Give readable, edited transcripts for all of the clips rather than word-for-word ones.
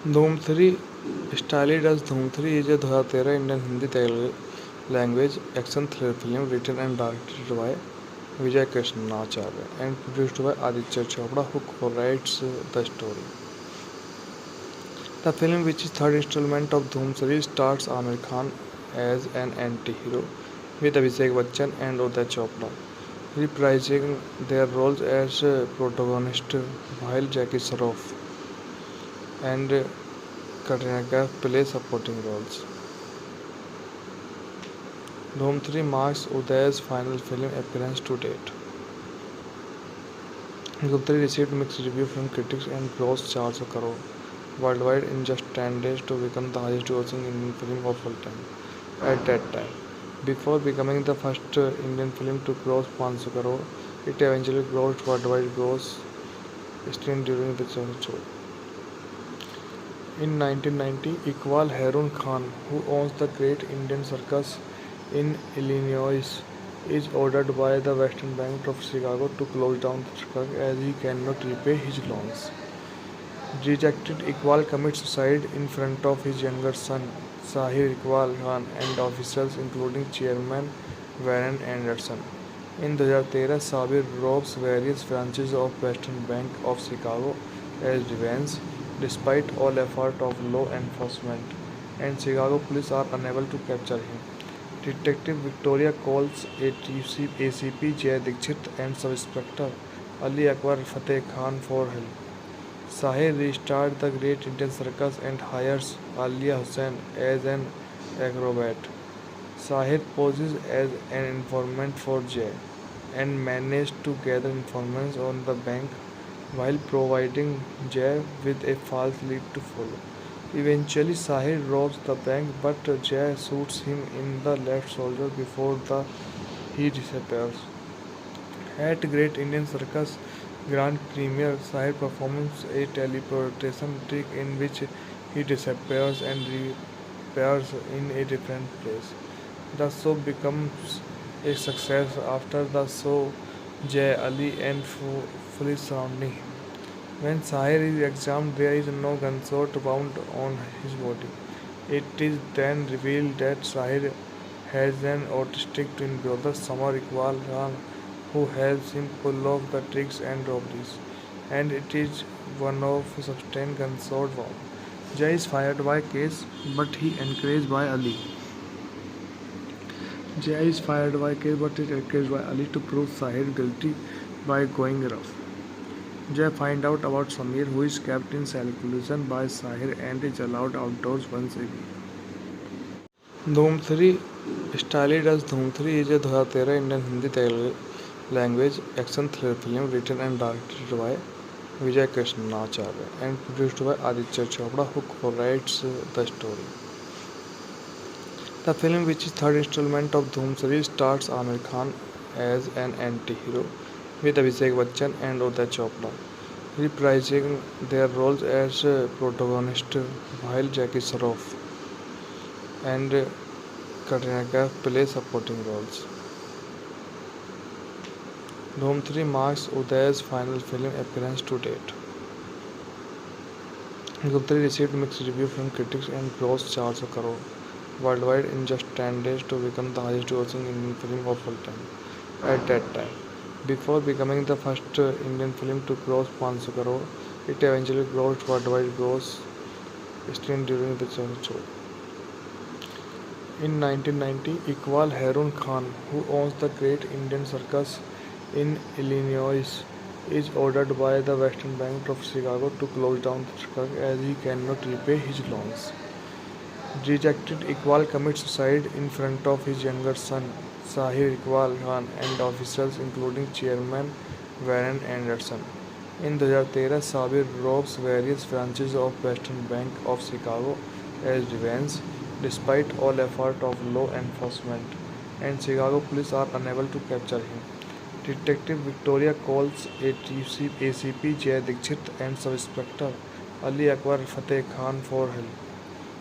Dhoom three stylish as Dhoom three is a 2013 Indian Hindi Telugu language action thriller film written and directed by Vijay Krishnacharya and produced by Aditya Chopra, who co-writes the story. The film, which is third installment of Dhoom series, stars Amir Khan as an anti-hero with Abhishek Bachchan and Uday Chopra reprising their roles as protagonists, while Jackie Shroff and Katrina Kaif play supporting roles. Dhoom 3 marks Uday's final film appearance to date. Dhoom 3 received mixed reviews from critics and grossed 400 crore worldwide in just 10 days to become the highest grossing Indian film of all time at that time. Before becoming the first Indian film to cross 500 crore, it eventually grossed worldwide gross screen during the show. In 1990, Iqbal Harun Khan, who owns the Great Indian Circus in Illinois, is ordered by the Western Bank of Chicago to close down the circus as he cannot repay his loans. Rejected, Iqbal commits suicide in front of his younger son, Sahir Iqbal Khan, and officials including Chairman Warren Anderson. In 2013, Sabir robs various branches of Western Bank of Chicago as revenge, despite all effort of law enforcement, and Chicago police are unable to capture him. Detective Victoria calls ACP Jay Dikshit and Sub-Inspector Ali Akbar Fateh Khan for help. Sahir restarts the Great Indian Circus and hires Alia Hussain as an acrobat. Sahir poses as an informant for Jay and manages to gather information on the bank while providing Jay with a false lead to follow. Eventually, Sahir robs the bank, but Jay shoots him in the left shoulder before he disappears. At Great Indian Circus Grand Premiere, Sahir performs a teleportation trick in which he disappears and reappears in a different place. The show becomes a success. After the show, Jay, Ali, and police surrounding him. When Sahir is examined, there is no gunshot wound on his body. It is then revealed that Sahir has an autistic twin brother, Samar Iqbal Khan, who helps him pull off the tricks and robberies. And it is one of sustained gunshot wound. Jay is fired by Case, but he encouraged by Ali. Jay is fired by Case, but is encouraged by Ali to prove Sahir guilty by going rough. Jay finds out about Samir, who is kept in seclusion by Sahir and is allowed outdoors once a week. Dhoom 3 Styled as Dhoom 3 is a 2013 Indian Hindi Telugu language action thriller film written and directed by Vijay Krishnacharya and produced by Aditya Chopra, who co-writes the story. The film, which is third installment of Dhoom series, stars Amir Khan as an anti-hero with Abhishek Bachchan and Uday Chopra reprising their roles as protagonists, while Jackie Shroff and Katrina Kaif play supporting roles. Dhoom 3 marks Uday's final film appearance to date. Dhoom 3 received mixed reviews from critics and grossed 400 crore worldwide in just 10 days to become the highest grossing Indian film of all time at that time. Before becoming the first Indian film to cross 500 crore, it eventually grossed worldwide gross screen during the show. In 1990, Iqbal Harun Khan, who owns the Great Indian Circus in Illinois, is ordered by the Western Bank of Chicago to close down the circus as he cannot repay his loans. Rejected, Iqbal commits suicide in front of his younger son, Sahir Iqbal Khan, and officials including Chairman Warren Anderson. In 2013, Sabir robs various branches of Western Bank of Chicago as revenge, despite all effort of law enforcement, and Chicago police are unable to capture him. Detective Victoria calls ACP Jay Dikshit and Sub-Inspector Ali Akbar Fateh Khan for help.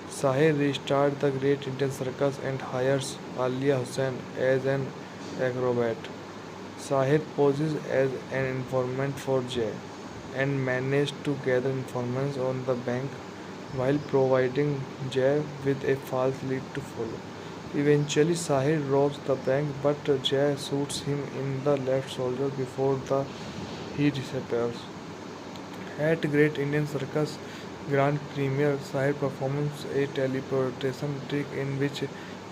Sahir restarts the Great Indian Circus and hires Alia Hussain as an acrobat. Sahir poses as an informant for Jay and manages to gather information on the bank while providing Jay with a false lead to follow. Eventually, Sahir robs the bank, but Jay shoots him in the left shoulder before he disappears. At Great Indian Circus Grand Premiere, Sahir performs a teleportation trick in which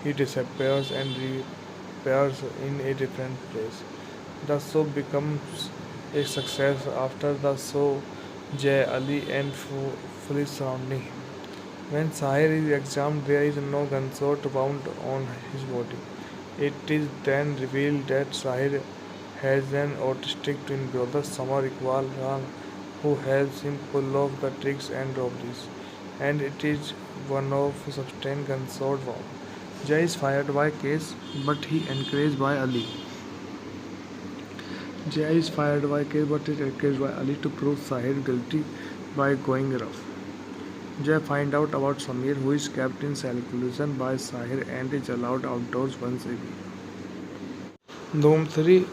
he disappears and reappears in a different place. The show becomes a success after the show. Jay Ali and police surrounding him. When Sahir is examined, there is no gunshot wound on his body. It is then revealed that Sahir has an autistic twin brother, Samar Iqbal Khan, who helps him pull off the tricks and robberies. And it is one of sustained gunshot wound. Jay is fired by Case, but he encouraged by Ali. Jay is fired by Case, but is encouraged by Ali to prove Sahir guilty by going rough. Jay finds out about Samir, who is kept in seclusion by Sahir and is allowed outdoors once a week. Dhoom 3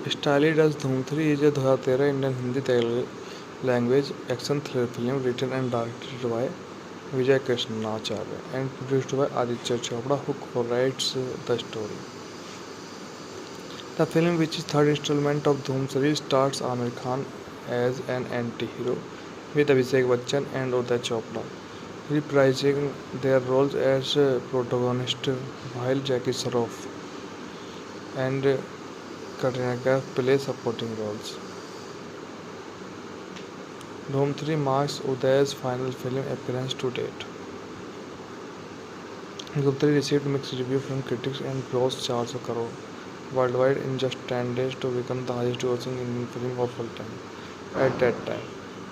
Styled as Dhoom 3 is a 2013 Indian Hindi Telugu language action thriller film written and directed by Vijay Krishnacharya and produced by Aditya Chopra, who co-writes the story. The film, which is third installment of Dhoom series, stars Amir Khan as an anti-hero with Abhishek Bachchan and Uday Chopra reprising their roles as protagonists, while Jackie Shroff and Katrina Kaif play supporting roles. Dhoom 3 marks Uday's final film appearance to date. Dhoom 3 received mixed reviews from critics and grossed 400 crore worldwide in just 10 days to become the highest grossing Indian film of all time at that time.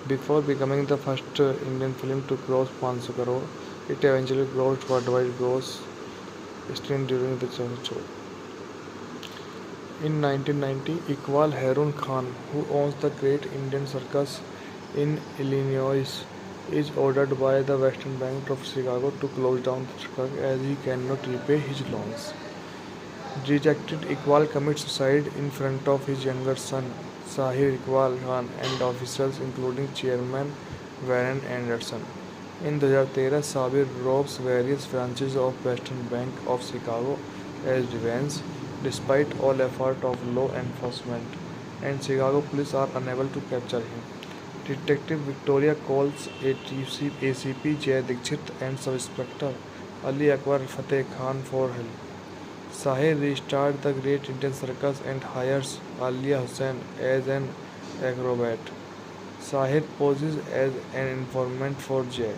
Before becoming the first Indian film to cross 500 crore, it eventually grossed worldwide gross screen during the show. In 1990, Iqbal Harun Khan, who owns the Great Indian Circus in Illinois, is ordered by the Western Bank of Chicago to close down the circus as he cannot repay his loans. Dejected, Iqbal commits suicide in front of his younger son, Sahir Iqbal Khan, and officials including Chairman Warren Anderson. In 2013, Sabir robs various branches of Western Bank of Chicago as revenge, despite all effort of law enforcement, and Chicago police are unable to capture him. Detective Victoria calls ACP Jay Dikshit and Sub-Inspector Ali Akbar Fateh Khan for help. Sahir restarts the Great Indian Circus and hires Alia Hussain as an acrobat. Sahir poses as an informant for Jay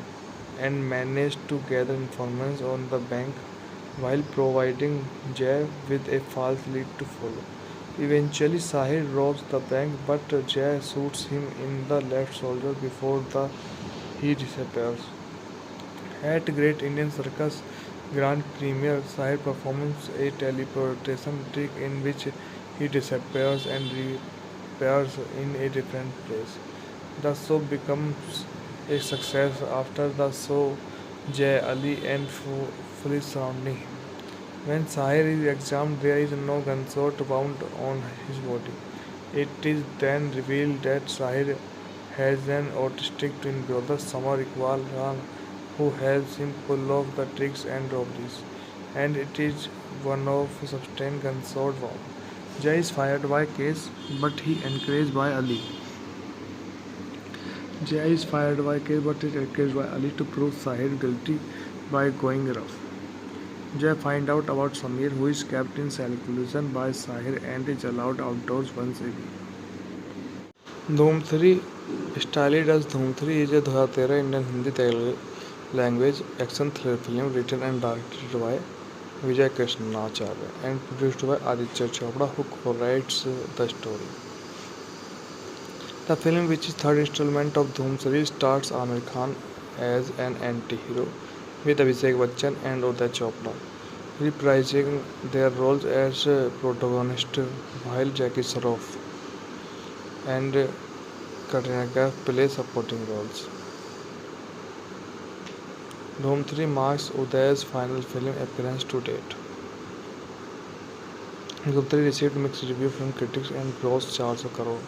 and manages to gather information on the bank while providing Jay with a false lead to follow. Eventually, Sahir robs the bank, but Jay shoots him in the left shoulder before he disappears. At Great Indian Circus Grand Premiere, Sahir performs a teleportation trick in which he disappears and reappears in a different place. The show becomes a success after the show. Jay Ali and police surrounding him. When Sahir is examined, there is no gunshot wound on his body. It is then revealed that Sahir has an autistic twin brother, Samar Iqbal Khan, who helps him pull off the tricks and robberies. And it is one of sustained gunshot wound. Jay is fired by Case, but he encouraged by Ali. Jay is fired by Case, but is encouraged by Ali to prove Sahir guilty by going rough. Jay finds out about Samir, who is kept in seclusion by Sahir and is allowed outdoors once a week. Dhoom 3 Styled as Dhoom 3 is a 2013 Indian Hindi Telugu language action thriller film written and directed by Vijay Krishnacharya and produced by Aditya Chopra, who co-writes the story. The film, which is third installment of Dhoom series, stars Amir Khan as an anti-hero with Abhishek Bachchan and Uday Chopra reprising their roles as protagonists, while Jackie Shroff and Katrina Kaif play supporting roles. Dhoom 3 marks Uday's final film appearance to date. Dhoom 3 received mixed reviews from critics and grossed 400 crore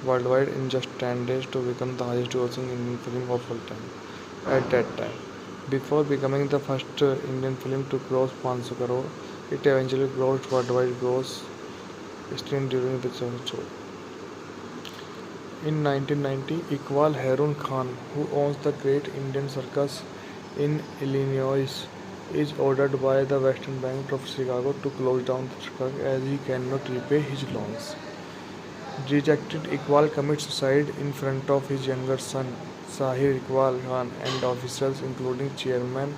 worldwide in just 10 days to become the highest grossing Indian film of all time at that time. Before becoming the first Indian film to cross 500 crore, it eventually crossed worldwide gross stream during the show. In 1990, Iqbal Harun Khan, who owns the Great Indian Circus in Illinois, is ordered by the Western Bank of Chicago to close down the circus as he cannot repay his loans. Dejected, Iqbal commits suicide in front of his younger son, Sahir Iqbal Khan, and officials including Chairman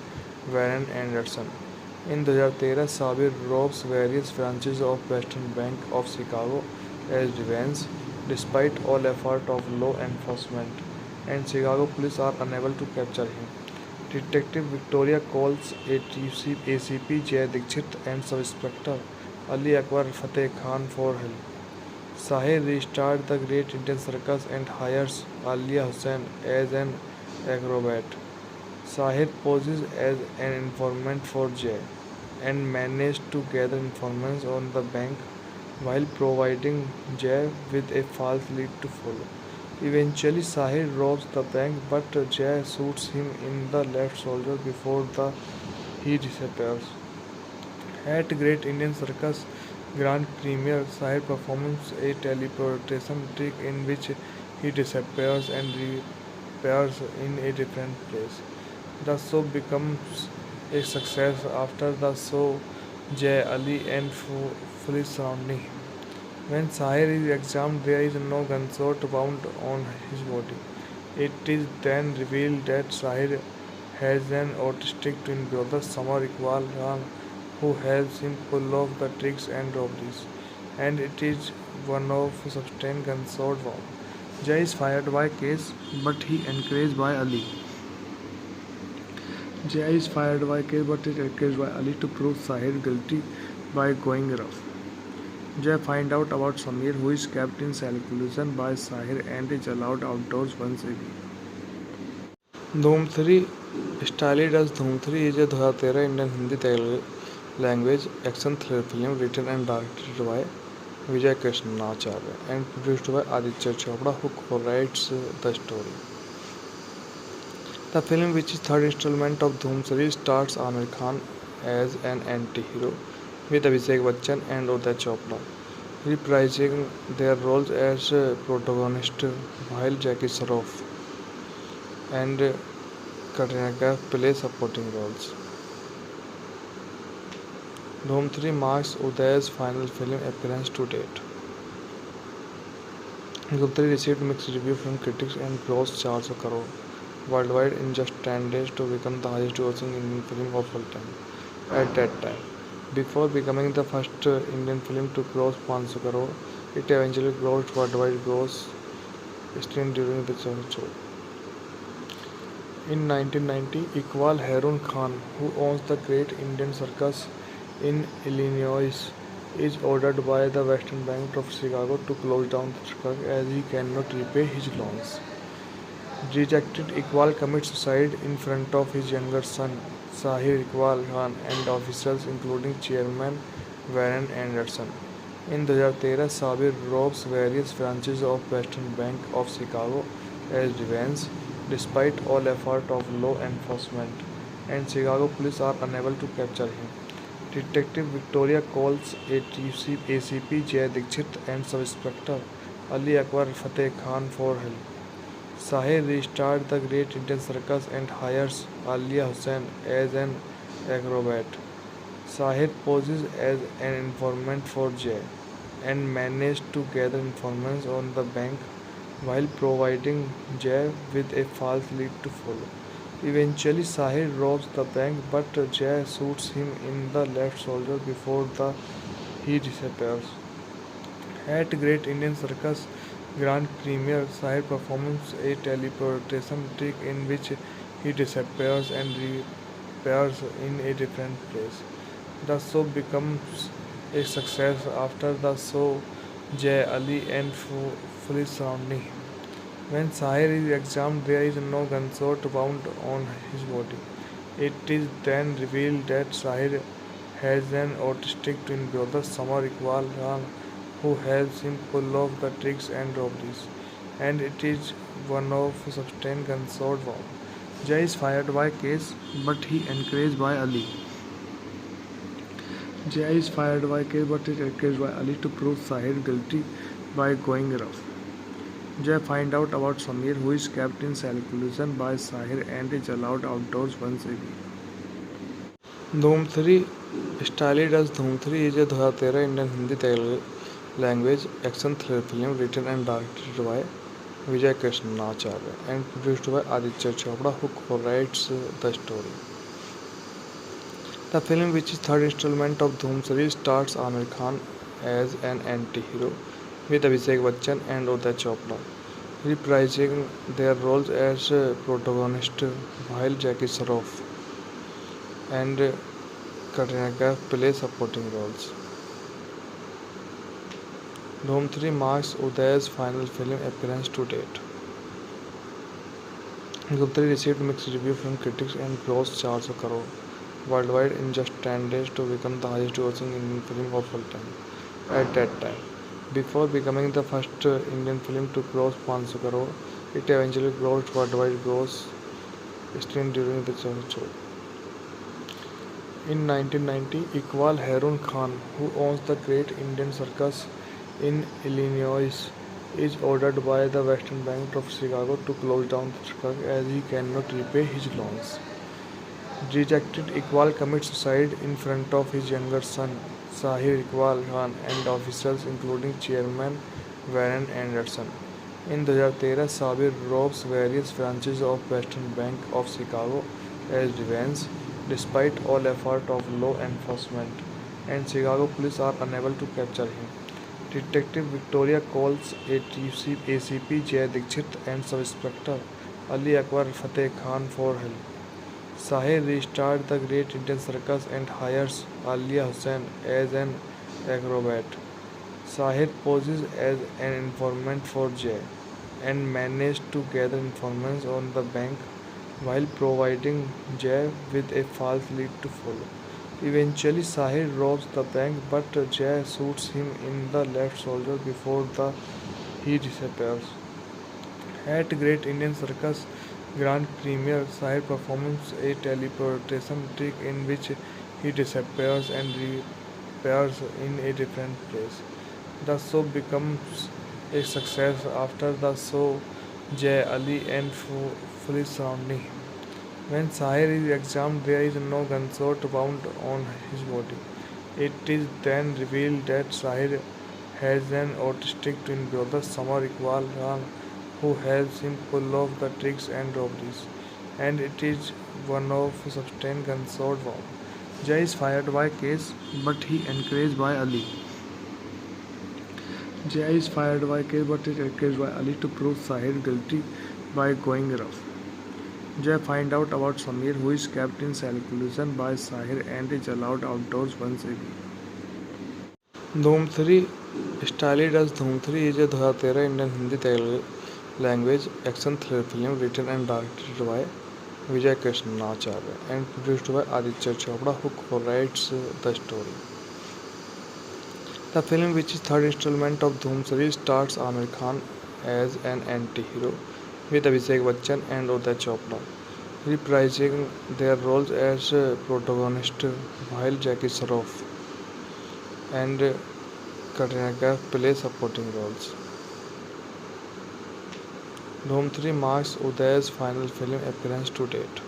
Warren Anderson. In 2013, Sabir robs various branches of Western Bank of Chicago as revenge, despite all effort of law enforcement, and Chicago police are unable to capture him. Detective Victoria calls ACP Jay Dikshit and Sub-Inspector Ali Akbar Fateh Khan for help. Sahir restarts the Great Indian Circus and hires Alia Hussain as an acrobat. Sahir poses as an informant for Jay and manages to gather information on the bank while providing Jay with a false lead to follow. Eventually, Sahir robs the bank, but Jay shoots him in the left shoulder before he disappears. At Great Indian Circus Grand Premiere, Sahir performs a teleportation trick in which he disappears and reappears in a different place. The show becomes a success. After the show, Jay, Ali, and police surrounding him. When Sahir is examined, there is no gunshot wound on his body. It is then revealed that Sahir has an autistic twin brother, Samar Iqbal Khan, who helps him pull off the tricks and robberies. And it is one of sustained gunshot wound. Jay is fired by case, but he encouraged by Ali. Jay is fired by case, but is encouraged by Ali to prove Sahir guilty by going rough. Jay finds out about Samir, who is kept in seclusion by Sahir and is allowed outdoors once a week. Dhoom 3 Styled as Dhoom 3 is a 2013 Indian Hindi Telugu language action thriller film written and directed by Vijay Krishnacharya and produced by Aditya Chopra, who co-writes the story. The film, which is third installment of Dhoom series, stars Amir Khan as an anti-hero with Abhishek Bachchan and Uday Chopra reprising their roles as protagonists, while Jackie Shroff and Katrina Kaif play supporting roles. Dhoom 3 marks Uday's final film appearance to date. Dhoom 3 received mixed reviews from critics and grossed 400 crore worldwide in just 10 days to become the highest grossing Indian film of all time at that time. Before becoming the first Indian film to cross 500 crore, it eventually crossed worldwide gross stream during the show. In 1990, Iqbal Harun Khan, who owns the Great Indian Circus in Illinois, is ordered by the Western Bank of Chicago to close down the circus as he cannot repay his loans. Dejected, Iqbal commits suicide in front of his younger son, Sahir Iqbal Khan, and officials including Chairman Warren Anderson. In 2013, Sabir robs various branches of Western Bank of Chicago as revenge, despite all effort of law enforcement, and Chicago police are unable to capture him. Detective Victoria calls ACP Jay Dikshit and Sub-Inspector Ali Akbar Fateh Khan for help. Sahir restarts the Great Indian Circus and hires Alia Hussain as an acrobat. Sahir poses as an informant for Jay and manages to gather information on the bank while providing Jay with a false lead to follow. Eventually, Sahir robs the bank, but Jay shoots him in the left shoulder before he disappears. At Great Indian Circus Grand Premiere, Sahir performs a teleportation trick in which he disappears and reappears in a different place. The show becomes a success. After the show, Jay, Ali, and police surrounding him. When Sahir is examined, there is no gunshot wound on his body. It is then revealed that Sahir has an autistic twin brother, Samar Iqbal Khan, who helps him pull off the tricks and robberies. And it is one of sustained gunshot wound. Jay is fired by Case, but he encouraged by Ali. Jay is fired by Case, but is encouraged by Ali to prove Sahir guilty by going rough. Jay finds out about Samir, who is kept in seclusion by Sahir and is allowed outdoors once a week. Dhoom 3 Styled as Dhoom 3 is a 2013 Indian Hindi Telugu language action thriller film written and directed by Vijay Krishnacharya and produced by Aditya Chopra, who co-writes the story. The film, which is third installment of Dhoom series, stars Amir Khan as an anti-hero with Abhishek Bachchan and Uday Chopra reprising their roles as protagonists, while Jackie Shroff and Katrina Kaif play supporting roles. Dhoom 3 marks Uday's final film appearance to date. Dhoom 3 received mixed reviews from critics and grossed 400 crore worldwide in just 10 days to become the highest grossing Indian film of all time at that time. Before becoming the first Indian film to cross 500 crore, it eventually grossed worldwide gross stream during the show. In 1990, Iqbal Harun Khan, who owns the Great Indian Circus in Illinois, is ordered by the Western Bank of Chicago to close down the circus as he cannot repay his loans. Dejected, Iqbal commits suicide in front of his younger son, Sahir Iqbal Khan, and officials including Chairman Warren Anderson. In 2013, Sabir robs various branches of Western Bank of Chicago as revenge, despite all effort of law enforcement, and Chicago police are unable to capture him. Detective Victoria calls ACP Jay Dikshit and Sub-Inspector Ali Akbar Fateh Khan for help. Sahir restarts the Great Indian Circus and hires Alia Hussain as an acrobat. Sahir poses as an informant for Jay and manages to gather information on the bank while providing Jay with a false lead to follow. Eventually, Sahir robs the bank, but Jay shoots him in the left shoulder before he disappears. At Great Indian Circus Grand Premiere, Sahir performs a teleportation trick in which he disappears and reappears in a different place. The show becomes a success. After the show, Jay, Ali, and police surrounding him. When Sahir is examined, there is no gunshot wound on his body. It is then revealed that Sahir has an autistic twin brother, Samar Iqbal Khan, who helps him pull off the tricks and robberies, and it is one of sustained gunshot wound. Jay is fired by Case, but he encouraged by Ali. Jay is fired by Case, but is encouraged by Ali to prove Sahir guilty by going rough. Jay finds out about Samir, who is kept in seclusion by Sahir and is allowed outdoors once a week. Dhoom 3 Styled as Dhoom 3 is a 2013 Indian Hindi Telugu language action thriller film written and directed by Vijay Krishnacharya and produced by Aditya Chopra, who co-writes the story. The film, which is third installment of Dhoom series, stars Amir Khan as an anti-hero with Abhishek Bachchan and Uday Chopra reprising their roles as protagonists, while Jackie Shroff and Katrina Kaif play supporting roles. Dhoom 3 marks Uday's final film appearance to date.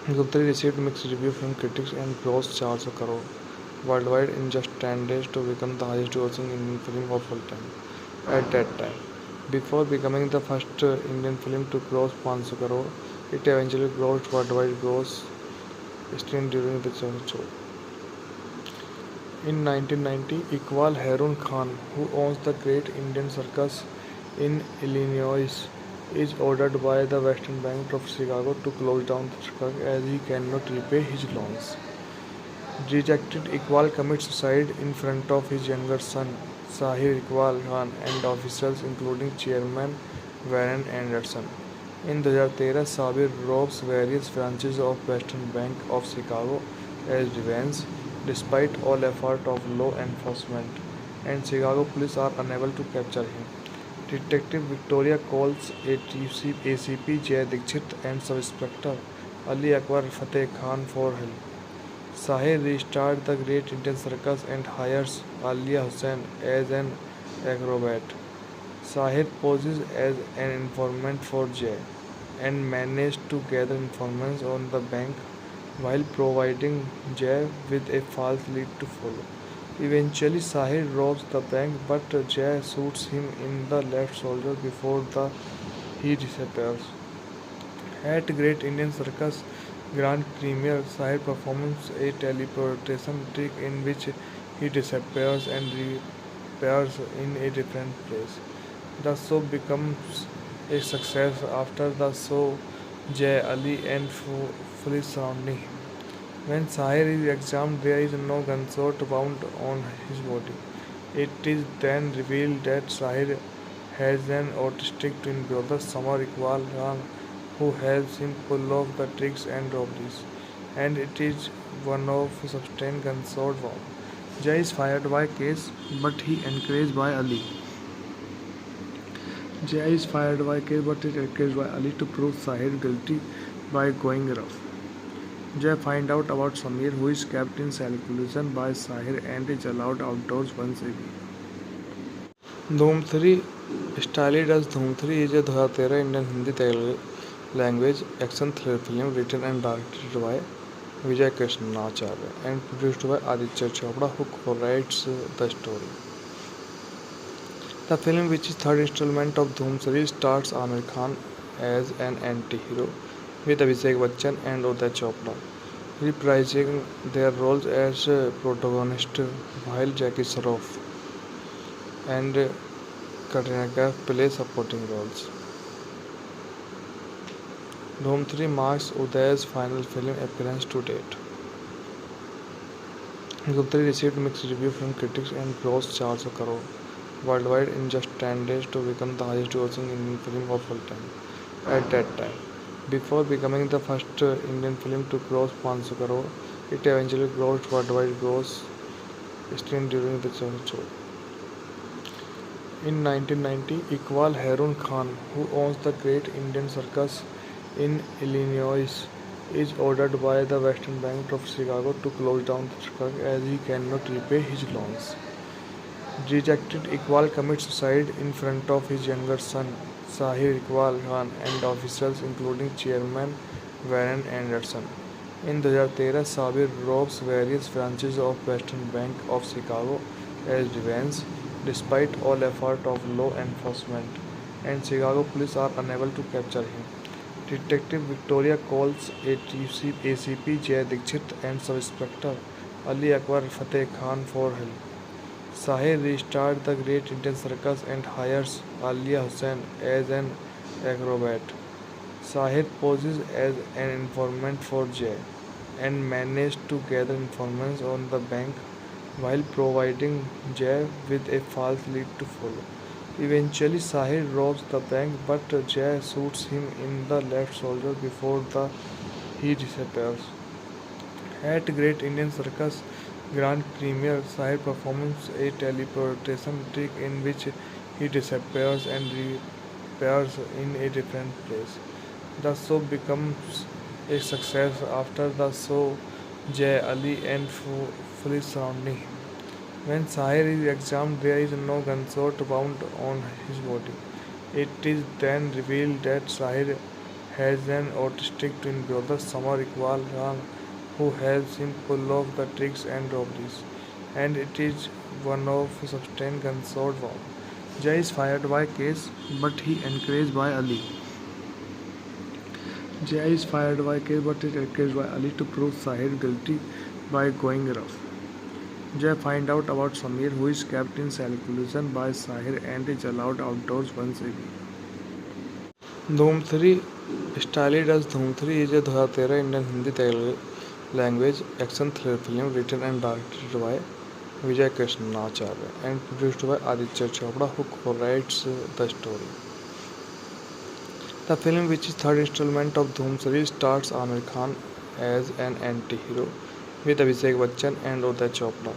Dhoom 3 received mixed reviews from critics and grossed 400 crore worldwide in just 10 days to become the highest grossing Indian film of all time at that time. Before becoming the first Indian film to cross 500 crore, it eventually grossed worldwide gross stream during the show. In 1990, Iqbal Harun Khan, who owns the Great Indian Circus in Illinois, is ordered by the Western Bank of Chicago to close down the circus as he cannot repay his loans. Dejected, Iqbal commits suicide in front of his younger son, Sahir Iqbal Khan, and officials including Chairman Warren Anderson. In 2013, Sabir robs various branches of Western Bank of Chicago as revenge, despite all effort of law enforcement, and Chicago police are unable to capture him. Detective Victoria calls ACP Jay Dikshit and Sub-Inspector Ali Akbar Fateh Khan for help. Sahir restarts the Great Indian Circus and hires Alia Hussain as an acrobat. Sahir poses as an informant for Jay and manages to gather information on the bank while providing Jay with a false lead to follow. Eventually, Sahir robs the bank, but Jay shoots him in the left shoulder before he disappears. At Great Indian Circus Grand Premiere, Sahir performs a teleportation trick in which he disappears and reappears in a different place. The show becomes a success. After the show, Jay, Ali, and police surrounding him. When Sahir is examined, there is no gunshot wound on his body. It is then revealed that Sahir has an autistic twin brother, Samar Iqbal Khan, who helps him pull off the tricks and robberies. And it is one of sustained gunshot wound. Jay is fired by Case, but he encouraged by Ali. Jay is fired by Case, but is encouraged by Ali to prove Sahir guilty by going rough. Jay finds out about Samir, who is kept in seclusion by Sahir and is allowed outdoors once a week. Dhoom 3 Styled as Dhoom 3 is a 2013 Indian Hindi Telugu language action thriller film written and directed by Vijay Krishnacharya and produced by Aditya Chopra, who co-writes the story. The film, which is third installment of Dhoom series, stars Amir Khan as an anti-hero with Abhishek Bachchan and Uday Chopra reprising their roles as protagonists, while Jackie Shroff and Katrina Kaif play supporting roles. Dhoom 3 marks Uday's final film appearance to date. Dhoom 3 received mixed reviews from critics and grossed 400 crore worldwide in just 10 days to become the highest grossing Indian film of all time at that time. Before becoming the first Indian film to cross 500 crore, it eventually grossed worldwide gross screen during the show. In 1990, Iqbal Harun Khan, who owns the Great Indian Circus in Illinois, is ordered by the Western Bank of Chicago to close down the circus as he cannot repay his loans. Dejected, Iqbal commits suicide in front of his younger son, Sahir Iqbal Khan, and officials including Chairman Warren Anderson. In 2013, Sabir robs various branches of Western Bank of Chicago as revenge, despite all effort of law enforcement, and Chicago police are unable to capture him. Detective Victoria calls ACP Jay Dikshit and Sub-Inspector Ali Akbar Fateh Khan for help. Sahir restarts the Great Indian Circus and hires Alia Hussain as an acrobat. Sahir poses as an informant for Jay and manages to gather information on the bank while providing Jay with a false lead to follow. Eventually, Sahir robs the bank, but Jay shoots him in the left shoulder before he disappears. At Great Indian Circus Grand Premiere, Sahir performs a teleportation trick in which he disappears and reappears in a different place. The show becomes a success. After the show, Jay, Ali, and police surrounding him. When Sahir is examined, there is no gunshot wound on his body. It is then revealed that Sahir has an autistic twin brother, Samar Iqbal Khan, who helps him pull off the tricks and robberies. And it is one of sustained gunshot wound. Jay is fired by Case, but he encouraged by Ali. Jay is fired by Case, but is encouraged by Ali to prove Sahir guilty by going rough. Jay finds out about Samir, who is kept in seclusion by Sahir and is allowed outdoors once a week. Dhoom 3 Styled as Dhoom 3 is a 2013 Indian Hindi Telugu language action thriller film written and directed by Vijay Krishnacharya and produced by Aditya Chopra, who co-writes the story. The film, which is third installment of Dhoom series, stars Amir Khan as an anti-hero with Abhishek Bachchan and Uday Chopra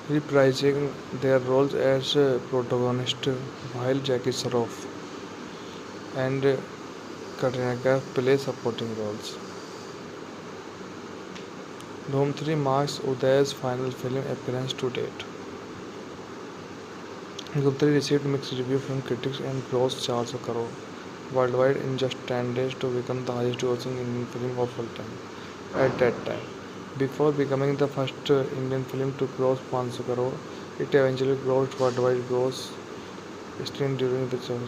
reprising their roles as protagonists while Jackie Shroff and Katrina Kaif play supporting roles. Dhoom 3 marks Uday's final film appearance to date. Dhoom 3 received mixed reviews from critics and grossed 400 crore worldwide in just 10 days to become the highest grossing Indian film of all time at that time. Before becoming the first Indian film to cross 500 crore, it eventually grossed worldwide gross still during the show.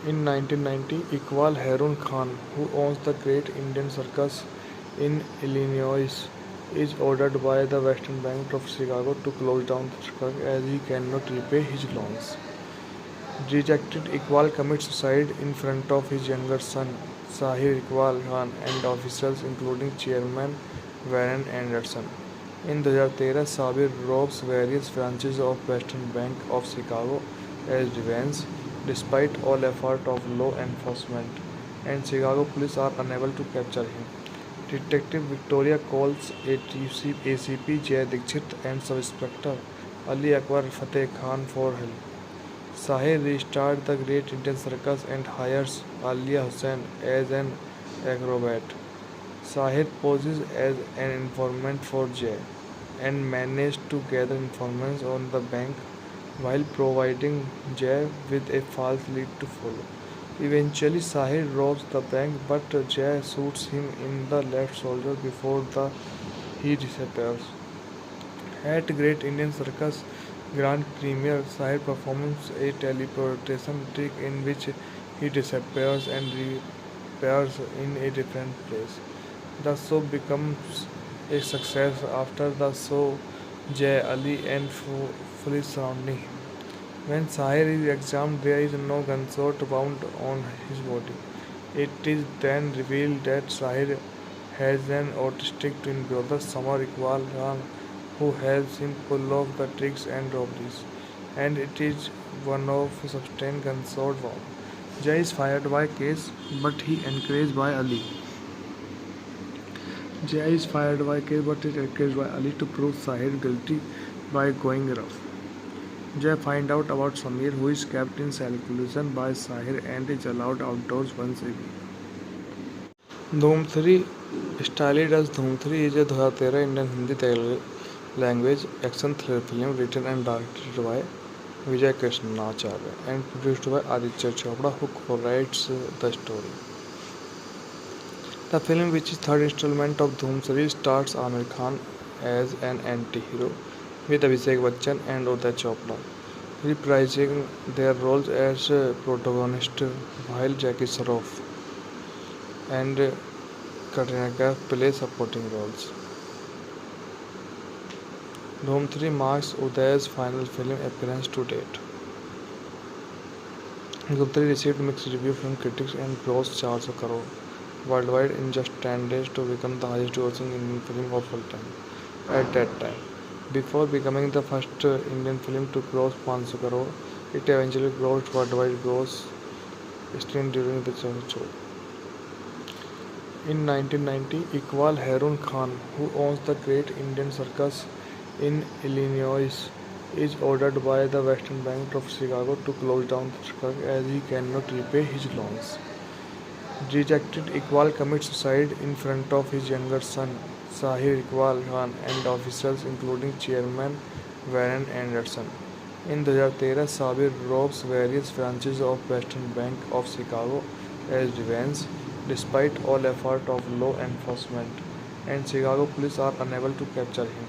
In 1990, Iqbal Harun Khan, who owns the Great Indian Circus in Illinois, is ordered by the Western Bank of Chicago to close down the circus as he cannot repay his loans. Dejected, Iqbal commits suicide in front of his younger son, Sahir Iqbal Khan, and officials including Chairman Warren Anderson. In 2013, Sabir robs various branches of Western Bank of Chicago as revenge, despite all effort of law enforcement, and Chicago police are unable to capture him. Detective Victoria calls ACP Jay Dikshit and Sub-Inspector Ali Akbar Fateh Khan for help. Sahir restarts the Great Indian Circus and hires Alia Hussain as an acrobat. Sahir poses as an informant for Jay and manages to gather information on the bank while providing Jay with a false lead to follow. Eventually, Sahir robs the bank, but Jay shoots him in the left shoulder before he disappears. At Great Indian Circus Grand Premiere, Sahir performs a teleportation trick in which he disappears and reappears in a different place. The show becomes a success. After the show, Jay, Ali, and police surrounding him. When Sahir is examined, there is no gunshot wound on his body. It is then revealed that Sahir has an autistic twin brother, Samar Iqbal Khan, who helps him pull off the tricks and robberies. And it is one of sustained gunshot wound. Jay is fired by Case, but he encouraged by Ali. Jay is fired by Case, but is encouraged by Ali to prove Sahir guilty by going rough. Jay finds out about Samir, who is kept in seclusion by Sahir and is allowed outdoors once a week. Dhoom 3 Styled as Dhoom 3 is a 2013 Indian Hindi Telugu language action thriller film written and directed by Vijay Krishnacharya and produced by Aditya Chopra, who co-writes the story. The film, which is third installment of Dhoom series, stars Amir Khan as an anti-hero with Abhishek Bachchan and Uday Chopra, reprising their roles as protagonists while Jackie Shroff and Katrina Kaif play supporting roles. Dhoom 3 marks Uday's final film appearance to date. Dhoom 3 received mixed reviews from critics and grossed 400 crore worldwide in just 10 days to become the highest grossing Indian film of all time at that time. Before becoming the first Indian film to cross 500 crore, it eventually grossed worldwide gross still during the show. In 1990, Iqbal Harun Khan, who owns the Great Indian Circus in Illinois, is ordered by the Western Bank of Chicago to close down the circus as he cannot repay his loans. Dejected, Iqbal commits suicide in front of his younger son, Sahir Iqbal Khan, and officials including Chairman Warren Anderson. In 2013, Sabir robs various branches of Western Bank of Chicago as revenge, despite all effort of law enforcement, and Chicago police are unable to capture him.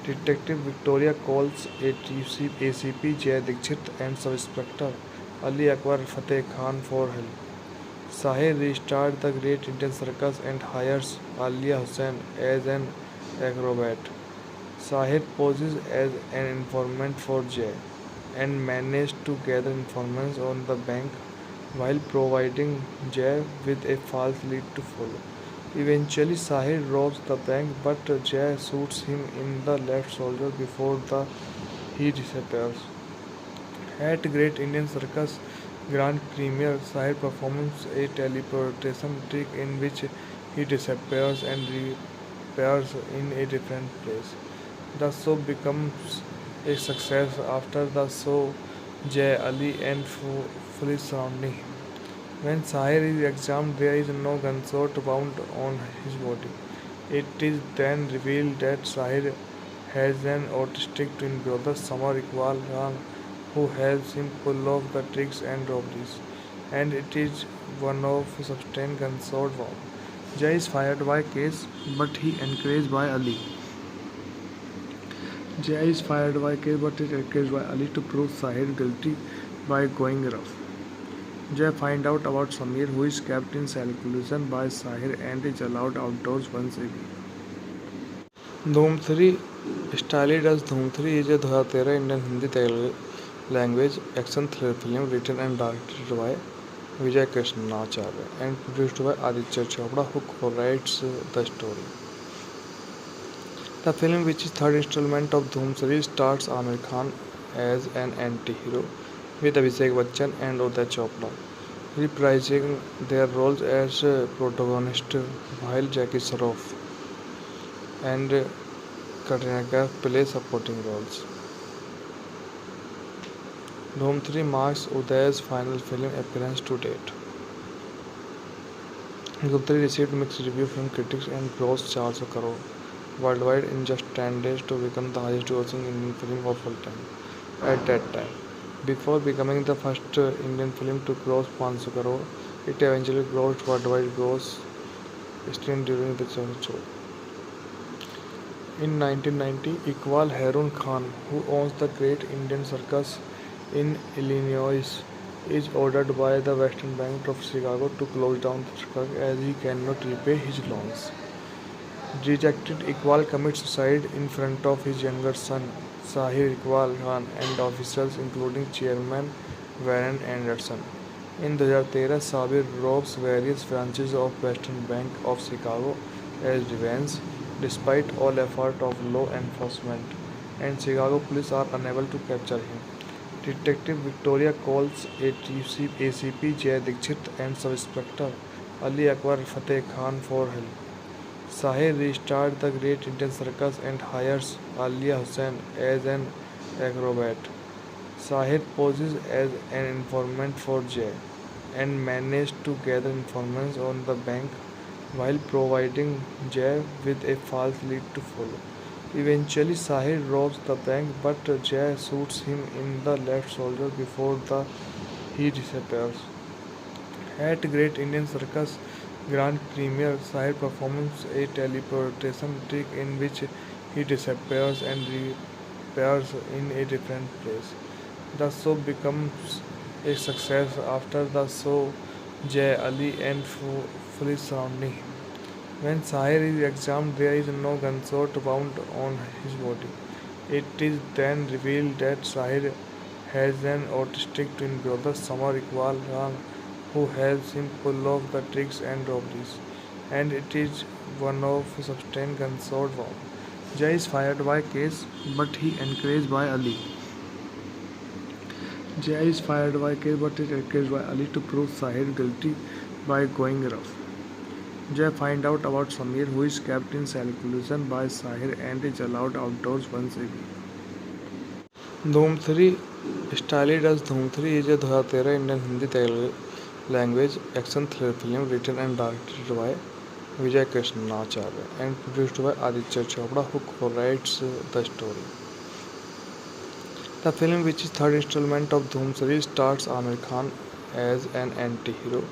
Detective Victoria calls ACP Jay Dikshit and Sub-Inspector Ali Akbar Fateh Khan for help. Sahir restarts the Great Indian Circus and hires Alia Hussain as an acrobat. Sahir poses as an informant for Jay and manages to gather information on the bank while providing Jay with a false lead to follow. Eventually, Sahir robs the bank, but Jay shoots him in the left shoulder before he disappears. At Great Indian Circus Grand Premiere, Sahir performs a teleportation trick in which he disappears and reappears in a different place. The show becomes a success after the show Jay Ali and police surrounding him. When Sahir is examined, there is no gunshot wound on his body. It is then revealed that Sahir has an autistic twin brother, Samar Iqbal Khan, who helps him pull off the tricks and robberies. And it is one of sustained gunshot wound. Jay is fired by Case, but he encouraged by Ali. Jay is fired by Case, but is encouraged by Ali to prove Sahir guilty by going rough. Jay finds out about Samir, who is kept in seclusion by Sahir and is allowed outdoors once a week. Dhoom 3 Styled as Dhoom 3 is a 2013 Indian Hindi Telugu language action thriller film written and directed by Vijay Krishnacharya and produced by Aditya Chopra, who co-writes the story. The film, which is third installment of Dhoom series, stars Amir Khan as an anti-hero with Abhishek Bachchan and Uday Chopra reprising their roles as protagonists, while Jackie Shroff and Katrina Kaif play supporting roles. Dhoom 3 marks Uday's final film appearance to date. Dhoom 3 received mixed reviews from critics and grossed 400 crore worldwide in just 10 days to become the highest grossing Indian film of all time at that time. Before becoming the first Indian film to cross 500 crore, it eventually grossed worldwide gross still during the show. In 1990, Iqbal Harun Khan, who owns the Great Indian Circus in Illinois, is ordered by the Western Bank of Chicago to close down the circus as he cannot repay his loans. Dejected, Iqbal commits suicide in front of his younger son, Sahir Iqbal Khan, and officials including Chairman Warren Anderson. In 2013, Sabir robs various branches of Western Bank of Chicago as revenge, despite all effort of law enforcement, and Chicago police are unable to capture him. Detective Victoria calls ACP Jay Dikshit and Sub-Inspector Ali Akbar Fateh Khan for help. Sahir restarts the Great Indian Circus and hires Alia Hussain as an acrobat. Sahir poses as an informant for Jay and manages to gather information on the bank while providing Jay with a false lead to follow. Eventually, Sahir robs the bank, but Jay shoots him in the left shoulder before he disappears. At Great Indian Circus Grand Premiere, Sahir performs a teleportation trick in which he disappears and reappears in a different place. The show becomes a success after the show Jay Ali and police surrounding him. When Sahir is examined, there is no gunshot wound on his body. It is then revealed that Sahir has an autistic twin brother, Samar Iqbal Khan, who helps him pull off the tricks and robberies. And it is one of sustained gunshot wound. Jay is fired by Case, but he encouraged by Ali. Jay is fired by Case, but is encouraged by Ali to prove Sahir guilty by going rough. Jay finds out about Samir, who is kept in seclusion by Sahir and is allowed outdoors once a week. Dhoom 3 Styled as Dhoom 3 is a 2013 Indian Hindi Telugu language action thriller film written and directed by Vijay Krishnacharya and produced by Aditya Chopra, who co-writes the story. The film, which is third installment of Dhoom series, stars Amir Khan as an anti-hero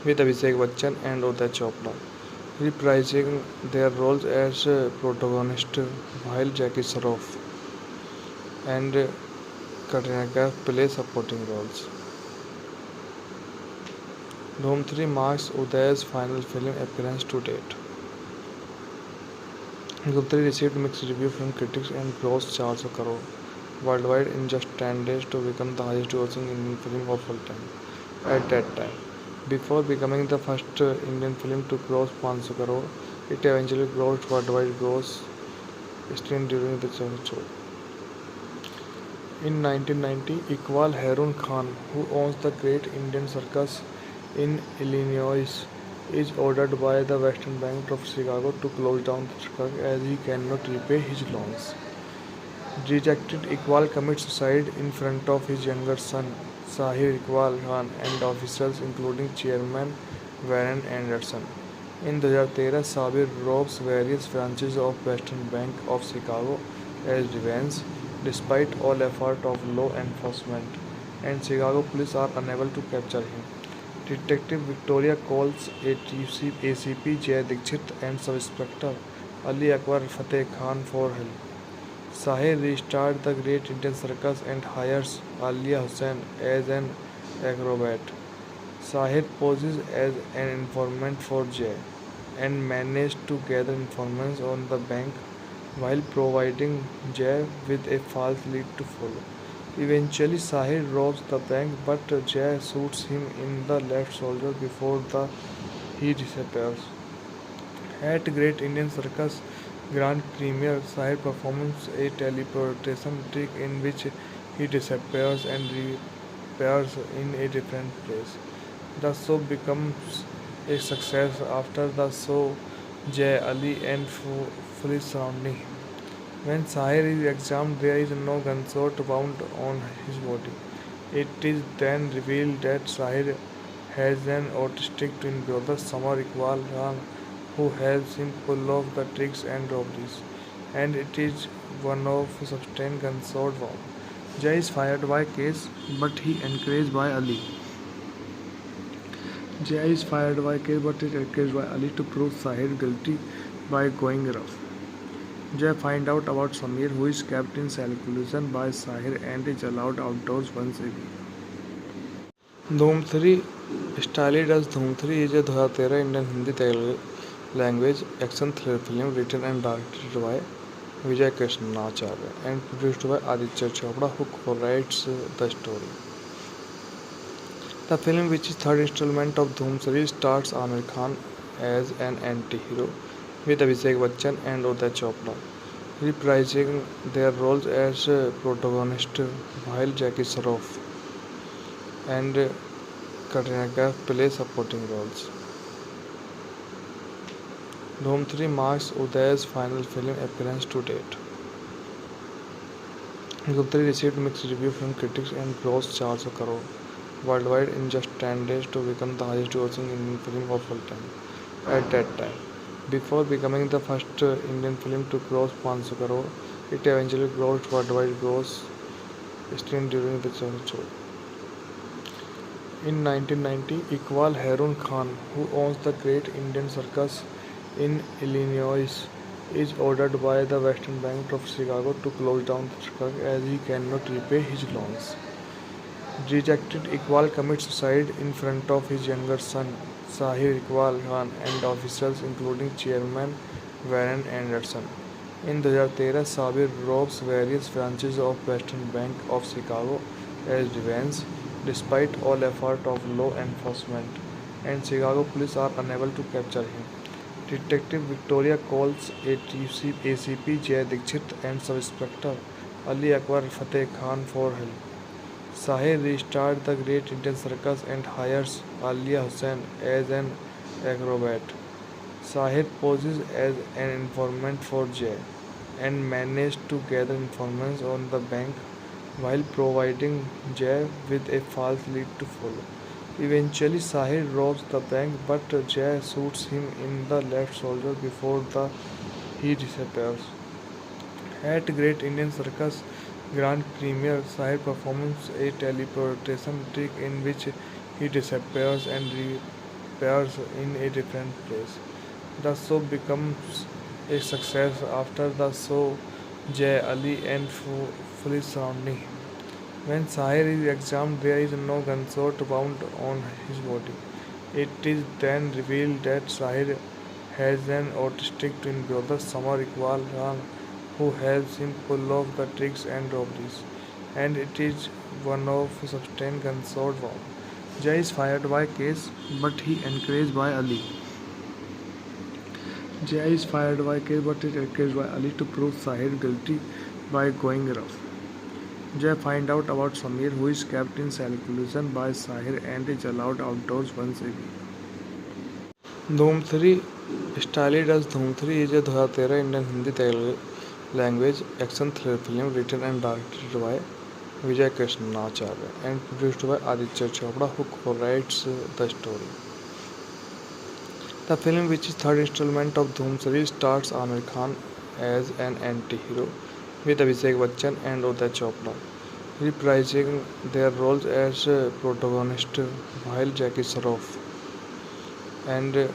with Abhishek Bachchan and Uday Chopra reprising their roles as protagonists, while Jackie Shroff and Katrina Kaif play supporting roles. Dhoom 3 marks Uday's final film appearance to date. Dhoom 3 received mixed reviews from critics and grossed 400 crore worldwide in just 10 days to become the highest grossing Indian film of all time at that time. Before becoming the first Indian film to cross 500 crore, it eventually grossed worldwide gross still during the show. In 1990, Iqbal Harun Khan, who owns the Great Indian Circus in Illinois, is ordered by the Western Bank of Chicago to close down the circus as he cannot repay his loans. Dejected, Iqbal commits suicide in front of his younger son, Sahir Iqbal Khan, and officials including Chairman Warren Anderson. In 2013, Sabir robs various branches of Western Bank of Chicago as revenge, despite all effort of law enforcement, and Chicago police are unable to capture him. Detective Victoria calls ACP Jay Dikshit and Sub-Inspector Ali Akbar Fateh Khan for help. Sahir restarts the Great Indian Circus and hires Alia Hussain as an acrobat. Sahir poses as an informant for Jay and manages to gather information on the bank while providing Jay with a false lead to follow. Eventually, Sahir robs the bank, but Jay shoots him in the left shoulder before he disappears. At Great Indian Circus Grand Premiere, Sahir performs a teleportation trick in which he disappears and reappears in a different place. The show becomes a success. After the show, Jay, Ali, and police surrounding him. When Sahir is examined, there is no gunshot wound on his body. It is then revealed that Sahir has an autistic twin brother, Samar Iqbal Khan, who helps him pull off the tricks and robberies. And it is one of sustained gunshot wound. Jay is fired by Case, but he encouraged by Ali. Jay is fired by Case, but is encouraged by Ali to prove Sahir guilty by going rough. Jay finds out about Samir, who is kept in seclusion by Sahir and is allowed outdoors once a week. Dhoom 3 Styled as Dhoom 3 is a 2013 Indian Hindi Telugu language action thriller film written and directed by Vijay Krishnacharya and produced by Aditya Chopra, who co-writes the story. The film, which is third installment of Dhoom series, stars Amir Khan as an anti-hero with Abhishek Bachchan and Uday Chopra reprising their roles as protagonists, while Jackie Shroff and Katrina Kaif play supporting roles. Dhoom 3 marks Uday's final film appearance to date. Dhoom 3 received mixed reviews from critics and grossed 400 crore worldwide in just 10 days to become the highest grossing Indian film of all time at that time. Before becoming the first Indian film to cross 500 crore, it eventually grossed worldwide gross screen during the show. In 1990, Iqbal Harun Khan, who owns the Great Indian Circus in Illinois, is ordered by the Western Bank of Chicago to close down the circus as he cannot repay his loans. Dejected, Iqbal commits suicide in front of his younger son, Sahir Iqbal Khan, and officials including Chairman Warren Anderson. In 2013, Sabir robs various branches of Western Bank of Chicago as revenge, despite all effort of law enforcement, and Chicago police are unable to capture him. Detective Victoria calls ACP Jay Dikshit and Sub-Inspector Ali Akbar Fateh Khan for help. Sahir restarts the Great Indian Circus and hires Alia Hussain as an acrobat. Sahir poses as an informant for Jay and manages to gather information on the bank while providing Jay with a false lead to follow. Eventually, Sahir robs the bank, but Jay shoots him in the left shoulder before he disappears. At Great Indian Circus Grand Premiere, Sahir performs a teleportation trick in which he disappears and reappears in a different place. The show becomes a success. After the show, Jay, Ali, and police surrounding him. When Sahir is examined, there is no gunshot wound on his body. It is then revealed that Sahir has an autistic twin brother, Samar Iqbal Khan, who helps him pull off the tricks and robberies. And it is one of sustained gunshot wound. Jay is fired by Case, but he encouraged by Ali. Jay is fired by Case, but is encouraged by Ali to prove Sahir guilty by going rough. Jay finds out about Samir, who is kept in seclusion by Sahir and is allowed outdoors once a week. Dhoom 3 Styled as Dhoom 3 is a 2013 Indian Hindi Telugu language, action thriller film written and directed by Vijay Krishnacharya and produced by Aditya Chopra, who co-writes the story. The film, which is third installment of Dhoom series, stars Amir Khan as an anti-hero with Abhishek Bachchan and Uday Chopra reprising their roles as protagonists, while Jackie Shroff and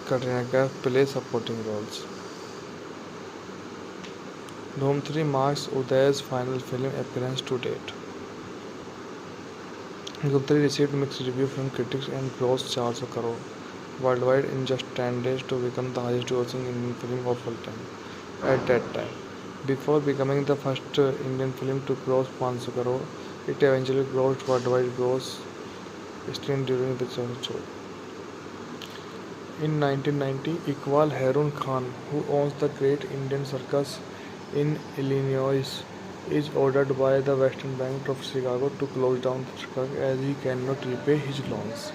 Katrina Kaif play supporting roles. Dhoom 3 marks Uday's final film appearance to date. Dhoom 3 received mixed reviews from critics and grossed 400 crore worldwide in just 10 days to become the highest grossing Indian film of all time at that time. Before becoming the first Indian film to cross 500 crore, it eventually grossed worldwide gross still during the show. In 1990, Iqbal Harun Khan, who owns the Great Indian Circus in Illinois, is ordered by the Western Bank of Chicago to close down the circus as he cannot repay his loans.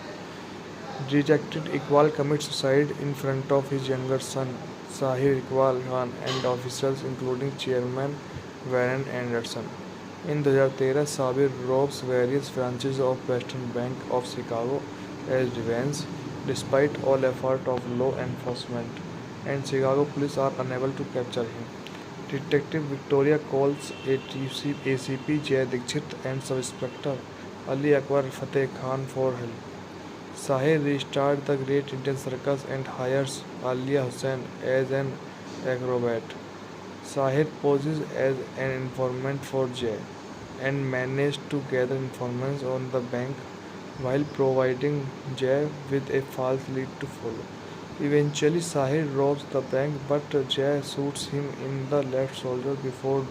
Dejected, Iqbal commits suicide in front of his younger son, Sahir Iqbal Khan, and officials including Chairman Warren Anderson. In 2013, Sabir robs various branches of Western Bank of Chicago as revenge, despite all effort of law enforcement, and Chicago police are unable to capture him. Detective Victoria calls ACP Jay Dikshit and Sub-Inspector Ali Akbar Fateh Khan for help. Sahir restarts the Great Indian Circus and hires Alia Hussain as an acrobat. Sahir poses as an informant for Jay and manages to gather informants on the bank while providing Jay with a false lead to follow. Eventually, Sahir robs the bank, but Jay shoots him in the left shoulder before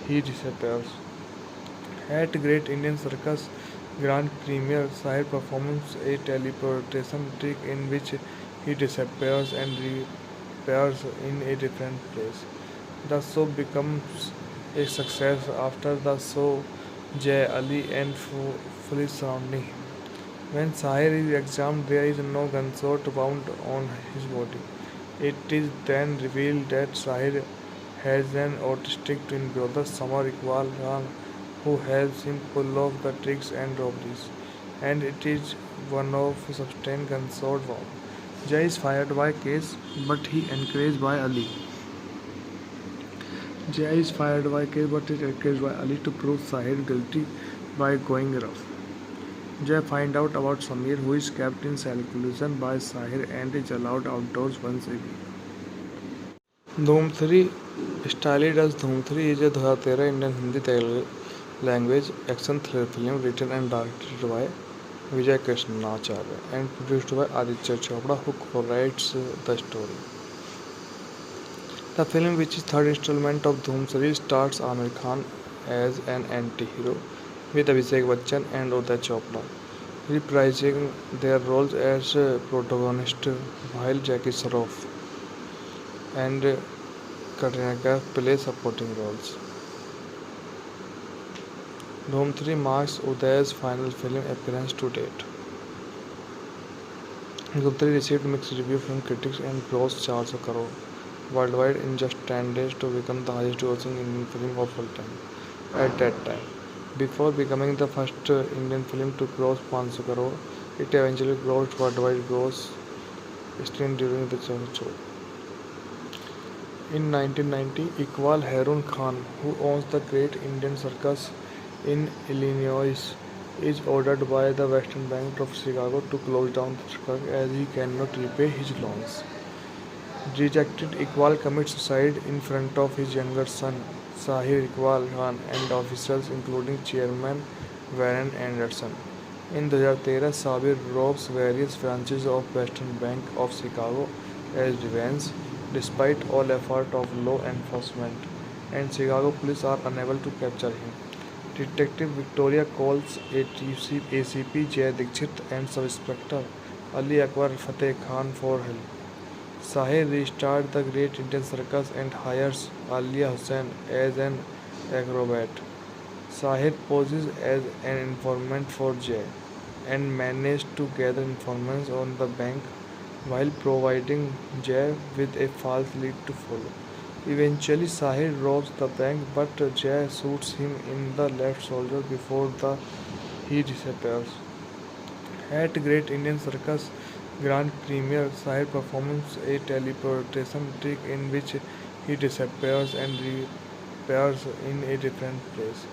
he disappears. At Great Indian Circus Grand Premiere, Sahir performs a teleportation trick in which he disappears and reappears in a different place. The show becomes a success. After the show, Jay, Ali, and police surrounding him. When Sahir is examined, there is no gunshot wound on his body. It is then revealed that Sahir has an autistic twin brother, Samar Iqbal Khan, who helps him pull off the tricks and robberies. And it is one of sustained gunshot wound. Jay is fired by Case, but he encouraged by Ali. Jay is fired by Case, but is encouraged by Ali to prove Sahir guilty by going rough. Jay finds out about Samir, who is kept in seclusion by Sahir and is allowed outdoors once a week. Dhoom 3 Styled as Dhoom 3 is a 2013 Indian Hindi Telugu language action thriller film written and directed by Vijay Krishnacharya and produced by Aditya Chopra, who co-writes the story. The film, which is third installment of Dhoom series, stars Amir Khan as an anti-hero with Abhishek Bachchan and Uday Chopra reprising their roles as protagonists, while Jackie Shroff and Katrina Kaif play supporting roles. Dhoom 3 marks Uday's final film appearance to date. Dhoom 3 received mixed reviews from critics and grossed 400 crore worldwide in just 10 days to become the highest grossing Indian film of all time at that time. Before becoming the first Indian film to cross 500 crore, it eventually grossed worldwide gross still during the show. In 1990, Iqbal Harun Khan, who owns the Great Indian Circus in Illinois, is ordered by the Western Bank of Chicago to close down the circus as he cannot repay his loans. Dejected, Iqbal commits suicide in front of his younger son, Sahir Iqbal Khan, and officials including Chairman Warren Anderson. In 2013, Sabir robs various branches of Western Bank of Chicago as revenge, despite all effort of law enforcement, and Chicago police are unable to capture him. Detective Victoria calls ACP Jay Dikshit and Sub-Inspector Ali Akbar Fateh Khan for help. Sahir restarts the Great Indian Circus and hires Alia Hussain as an acrobat. Sahir poses as an informant for Jay and manages to gather informants on the bank while providing Jay with a false lead to follow. Eventually, Sahir robs the bank, but Jay shoots him in the left shoulder before he disappears. At Great Indian Circus Grand Premiere, Sahir performs a teleportation trick in which he disappears and reappears in a different place.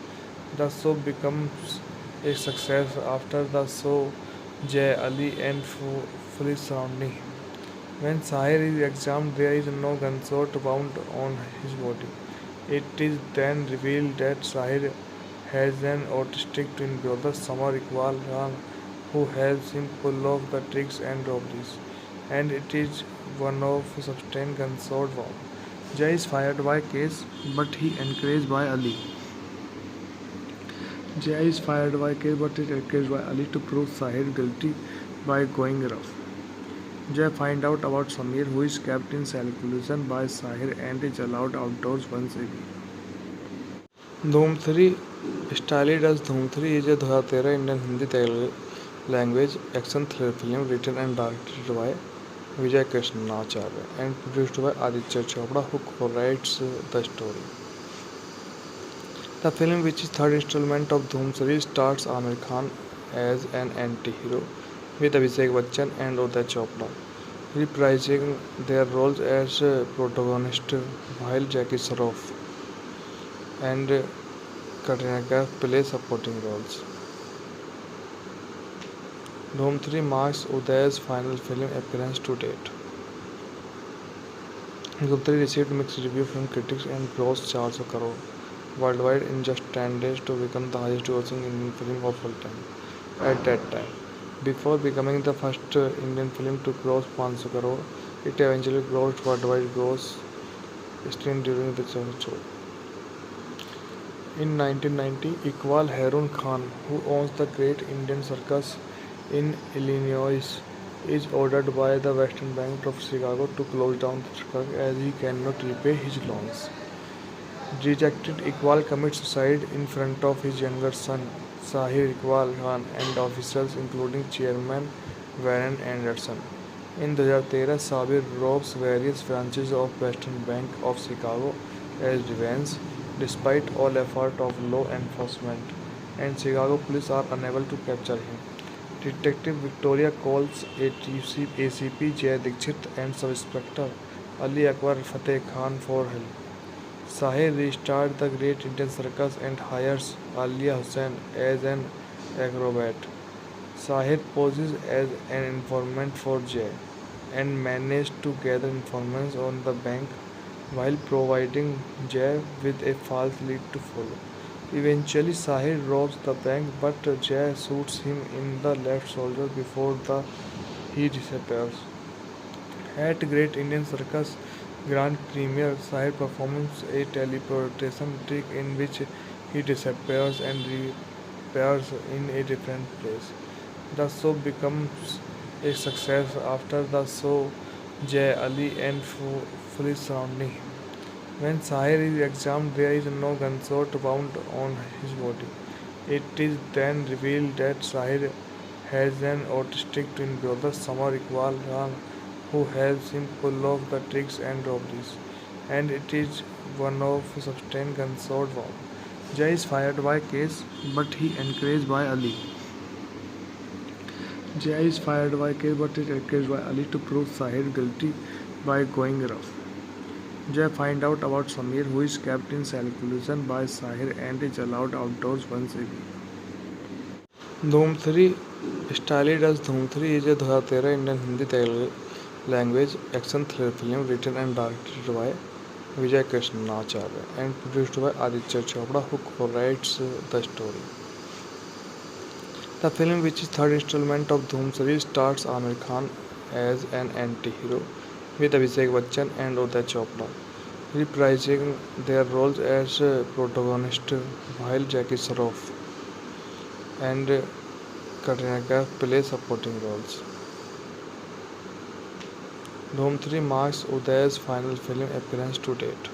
The show becomes a success. After the show, Jay Ali and police surrounding him. When Sahir is examined, there is no gunshot wound on his body. It is then revealed that Sahir has an autistic twin brother, Samar Iqbal Khan, who helps him pull off the tricks and robberies. And it is one of sustained gunshot wound. Jay is fired by Case, but he encouraged by Ali. Jay is fired by Case, but is encouraged by Ali to prove Sahir guilty by going rough. Jay finds out about Samir, who is kept in seclusion by Sahir and is allowed outdoors once a week. Dhoom 3 Styled as Dhoom 3 is a 2013 Indian Hindi Telugu language action thriller film written and directed by Vijay Krishnacharya and produced by Aditya Chopra, who co-writes the story. The film, which is third installment of Dhoom series, stars Amir Khan as an anti-hero with Abhishek Bachchan and Uday Chopra reprising their roles as protagonists, while Jackie Shroff and Katrina Kaif play supporting roles. Dhoom 3 marks Uday's final film appearance to date. Dhoom 3 received mixed reviews from critics and grossed 400 crore worldwide in just 10 days to become the highest grossing Indian film of all time at that time. Before becoming the first Indian film to cross 500 crore, it eventually grossed worldwide gross screen during the show. In 1990, Iqbal Harun Khan, who owns the Great Indian Circus in Illinois, is ordered by the Western Bank of Chicago to close down the circus as he cannot repay his loans. Dejected, Iqbal commits suicide in front of his younger son, Sahir Iqbal Khan, and officials including Chairman Warren Anderson. In 2013, Sabir robs various branches of Western Bank of Chicago as revenge, despite all effort of law enforcement, and Chicago police are unable to capture him. Detective Victoria calls ACP Jay Dikshit and Sub-Inspector Ali Akbar Fateh Khan for help. Sahir restarts the Great Indian Circus and hires Alia Hussain as an acrobat. Sahir poses as an informant for Jay and manages to gather information on the bank while providing Jay with a false lead to follow. Eventually, Sahir robs the bank, but Jay shoots him in the left shoulder before he disappears. At Great Indian Circus Grand Premiere, Sahir performs a teleportation trick in which he disappears and reappears in a different place. The show becomes a success. After the show, Jay Ali and police surrounding him. When Sahir is examined, there is no gunshot wound on his body. It is then revealed that Sahir has an autistic twin brother, Samar Iqbal Khan, who helps him pull off the tricks and robberies. And it is one of sustained gunshot wound. Jay is fired by Case, but he encouraged by Ali. Jay is fired by Case, but is encouraged by Ali to prove Sahir guilty by going rough. Jay finds out about Samir, who is kept in seclusion by Sahir and is allowed outdoors once a week. Dhoom 3 Styled as Dhoom 3 is a 2013 Indian Hindi Telugu language action thriller film written and directed by Vijay Krishnacharya and produced by Aditya Chopra, who co-writes the story. The film, which is third installment of Dhoom series, stars Amir Khan as an anti-hero with Abhishek Bachchan and Uday Chopra reprising their roles as protagonists, while Jackie Shroff and Katrina Kaif play supporting roles. Dhoom 3 marks Uday's final film appearance to date.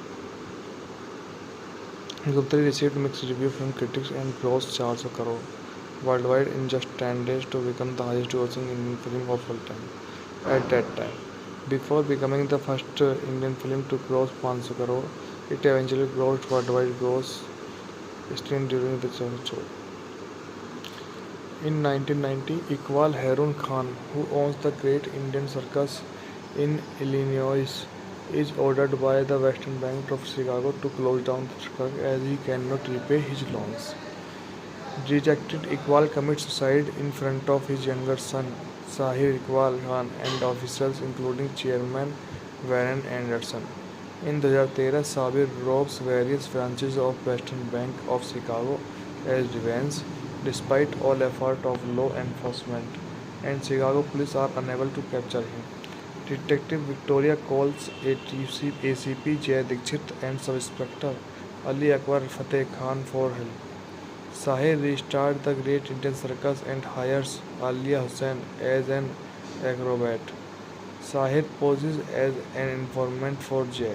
Dhoom 3 received mixed reviews from critics and grossed 400 crore worldwide in just 10 days to become the highest grossing Indian film of all time at that time. Before becoming the first Indian film to cross 500 crore, it eventually crossed worldwide gross stream during the show. In 1990, Iqbal Harun Khan, who owns the Great Indian Circus in Illinois, is ordered by the Western Bank of Chicago to close down the circus as he cannot repay his loans. Dejected, Iqbal commits suicide in front of his younger son, Sahir Iqbal Khan, and officials including Chairman Warren Anderson. In 2013, Sabir robs various branches of Western Bank of Chicago as revenge, despite all effort of law enforcement, and Chicago police are unable to capture him. Detective Victoria calls ACP Jay Dikshit and Sub-Inspector Ali Akbar Fateh Khan for help. Sahir restarts the Great Indian Circus and hires Alia Hussain as an acrobat. Sahir poses as an informant for Jay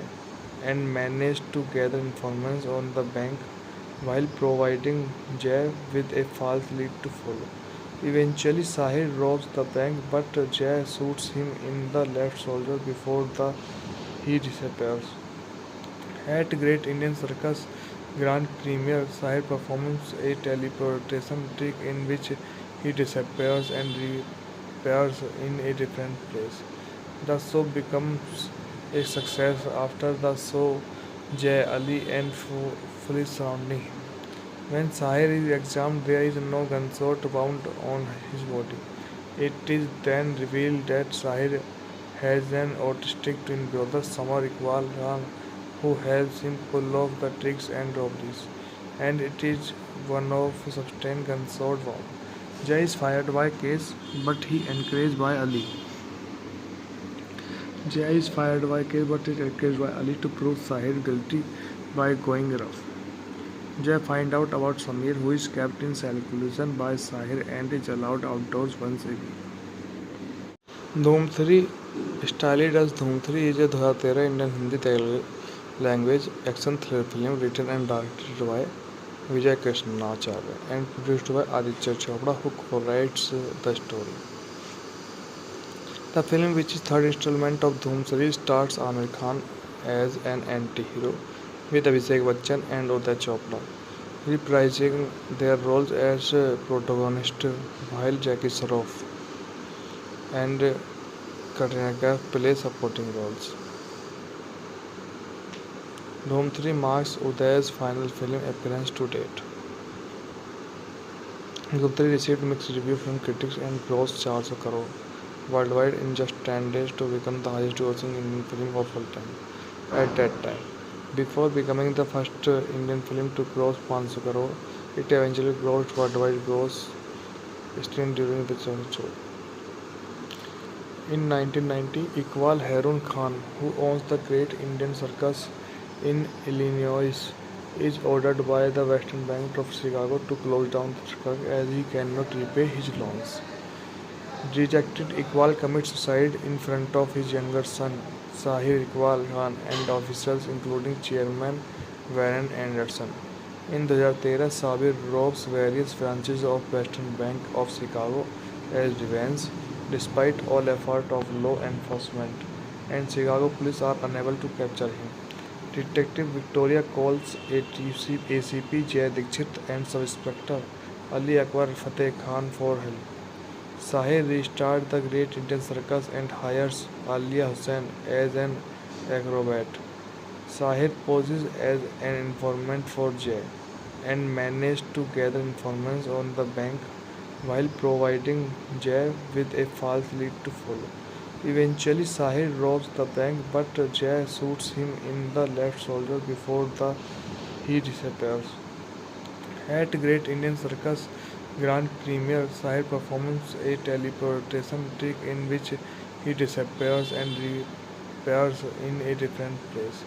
and manages to gather information on the bank while providing Jay with a false lead to follow. Eventually, Sahir robs the bank, but Jay shoots him in the left shoulder before he disappears. At Great Indian Circus Grand Premiere, Sahir performs a teleportation trick in which he disappears and reappears in a different place. The show becomes a success. After the show, Jay, Ali, and police surrounding him. When Sahir is examined, there is no gunshot wound on his body. It is then revealed that Sahir has an autistic twin brother, Samar Iqbal Khan, who helps him pull off the tricks and robberies. And it is one of sustained gunshot wound. Jay is fired by Case, but he encouraged by Ali. Jay is fired by Case, but is encouraged by Ali to prove Sahir guilty by going rough. Jay finds out about Samir, who is kept in seclusion by Sahir and is allowed outdoors once a week. Dhoom 3 Styled as Dhoom 3 is a 2013 Indian Hindi Telugu language action thriller film written and directed by Vijay Krishnacharya and produced by Aditya Chopra, who co-writes the story. The film, which is third installment of Dhoom series, stars Amir Khan as an anti-hero with Abhishek Bachchan and Uday Chopra reprising their roles as protagonists, while Jackie Shroff and Katrina Kaif play supporting roles. Dhoom 3 marks Uday's final film appearance to date. Dhoom 3 received mixed reviews from critics and grossed 400 crore worldwide in just 10 days to become the highest grossing Indian film of all time at that time. Before becoming the first Indian film to cross 500 crore, it eventually grossed worldwide gross stream during the show. In 1990, Iqbal Harun Khan, who owns the Great Indian Circus in Illinois, is ordered by the Western Bank of Chicago to close down the circus as he cannot repay his loans. Dejected, Iqbal commits suicide in front of his younger son, Sahir Iqbal Khan, and officials including Chairman Warren Anderson. In 2013, Sabir robs various branches of Western Bank of Chicago as revenge, despite all effort of law enforcement, and Chicago police are unable to capture him. Detective Victoria calls ACP Jay Dikshit and Sub-Inspector Ali Akbar Fateh Khan for help. Sahir restarts the Great Indian Circus and hires Alia Hussain as an acrobat. Sahir poses as an informant for Jay and manages to gather information on the bank while providing Jay with a false lead to follow. Eventually, Sahir robs the bank, but Jay shoots him in the left shoulder before he disappears. At Great Indian Circus Grand Premiere, Sahir performs a teleportation trick in which he disappears and reappears in a different place.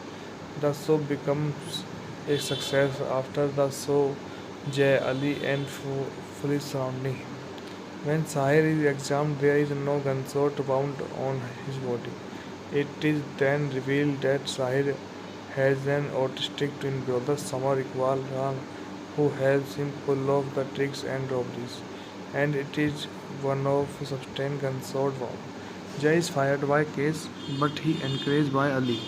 The show becomes a success. After the show, Jay, Ali, and police surrounding him. When Sahir is examined, there is no gunshot wound on his body. It is then revealed that Sahir has an autistic twin brother, Samar Iqbal Khan, who helps him pull off the tricks and robberies. And it is one of sustained gunshot wound. Jay is fired by Case, but he encouraged by Ali.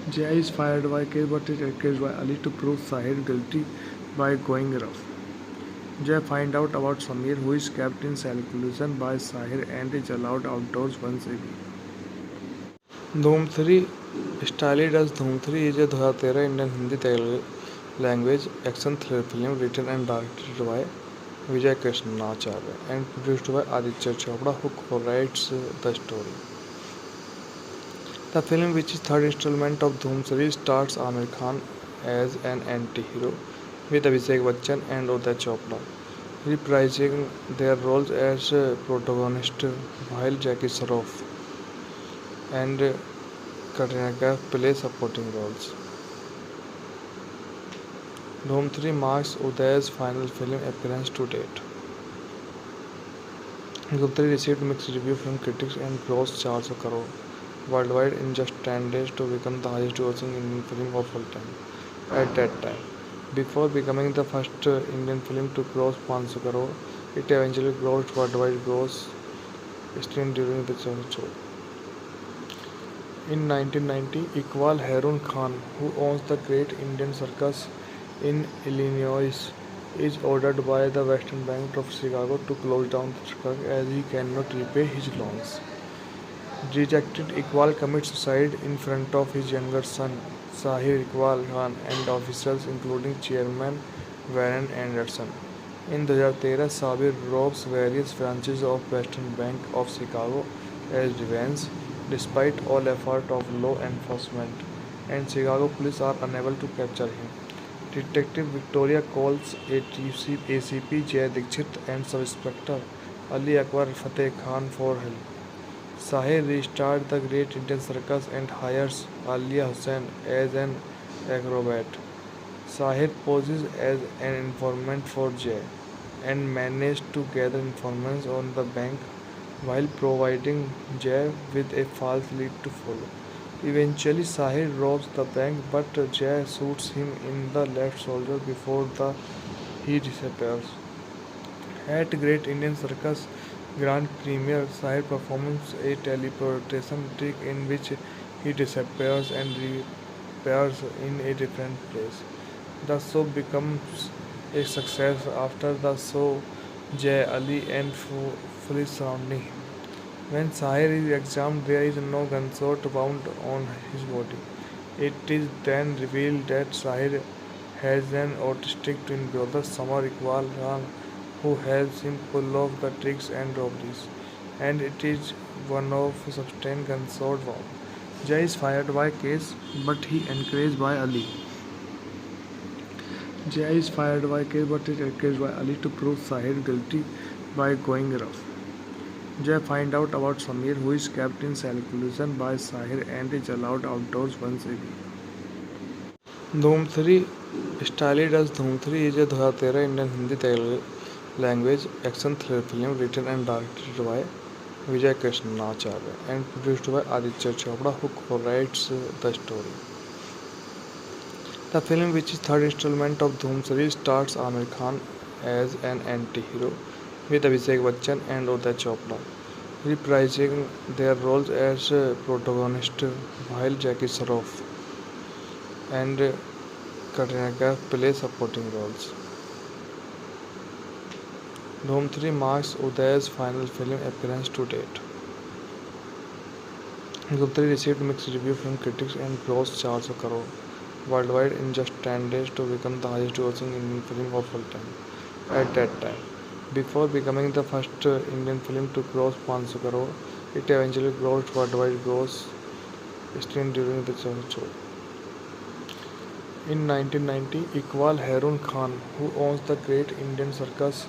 Jay is fired by Case, but is encouraged by Ali to prove Sahir guilty by going rough. Jay finds out about Samir, who is kept in seclusion by Sahir and is allowed outdoors once a week. Dhoom 3, styled as Dhoom 3, is a 2013 Indian Hindi Telugu language action thriller film written and directed by Vijay Krishnacharya and produced by Aditya Chopra, who co-writes the story. The film, which is third installment of Dhoom series, stars Amir Khan as an anti-hero with Abhishek Bachchan and Uday Chopra reprising their roles as protagonists, while Jackie Shroff and Katrina Kaif play supporting roles. Dhoom 3 marks Uday's final film appearance to date. Dhoom 3 received mixed reviews from critics and grossed 400 crore worldwide in just 10 days to become the highest grossing Indian film of all time at that time. Before becoming the first Indian film to cross 500 crore, it eventually grossed worldwide gross stream during the show. In 1990, Iqbal Harun Khan, who owns the Great Indian Circus in Illinois, is ordered by the Western Bank of Chicago to close down the circus as he cannot repay his loans. Dejected, Iqbal commits suicide in front of his younger son, Sahir Iqbal Khan, and officials including Chairman Warren Anderson. In 2013, Sabir robs various branches of Western Bank of Chicago as revenge, despite all effort of law enforcement, and Chicago police are unable to capture him. Detective Victoria calls ACP Jay Dikshit and Sub-Inspector Ali Akbar Fateh Khan for help. Sahir restarts the Great Indian Circus and hires Alia Hussain as an acrobat. Sahir poses as an informant for Jay and manages to gather information on the bank while providing Jay with a false lead to follow. Eventually, Sahir robs the bank, but Jay shoots him in the left shoulder before he disappears. At Great Indian Circus Grand Premiere, Sahir performs a teleportation trick in which he disappears and reappears in a different place. The show becomes a success. After the show, Jay, Ali, and police surrounding him. When Sahir is examined, there is no gunshot wound on his body. It is then revealed that Sahir has an autistic twin brother, Samar Iqbal Khan, who helps him pull off the tricks and robberies, and it is one of sustained gunshot wound. Jay is fired by Case, but he encouraged by Ali. Jay is fired by Case, but is encouraged by Ali to prove Sahir guilty by going rough. Jay finds out about Samir, who is kept in seclusion by Sahir and is allowed outdoors once a week. Dhoom 3, styled as Dhoom 3, is a 2013 Indian Hindi Telugu language action thriller film written and directed by Vijay Krishnacharya and produced by Aditya Chopra, who co-writes the story. The film, which is third installment of Dhoom series, stars Amir Khan as an anti-hero with Abhishek Bachchan and Uday Chopra reprising their roles as protagonists, while Jackie Shroff and Katrina Kaif play supporting roles. Dhoom 3 marks Uday's final film appearance to date. Dhoom 3 received mixed reviews from critics and grossed 400 crore worldwide in just 10 days to become the highest grossing Indian film of all time at that time. Before becoming the first Indian film to cross 500 crore, it eventually grossed worldwide gross stream during the show. In 1990, Iqbal Harun Khan, who owns the Great Indian Circus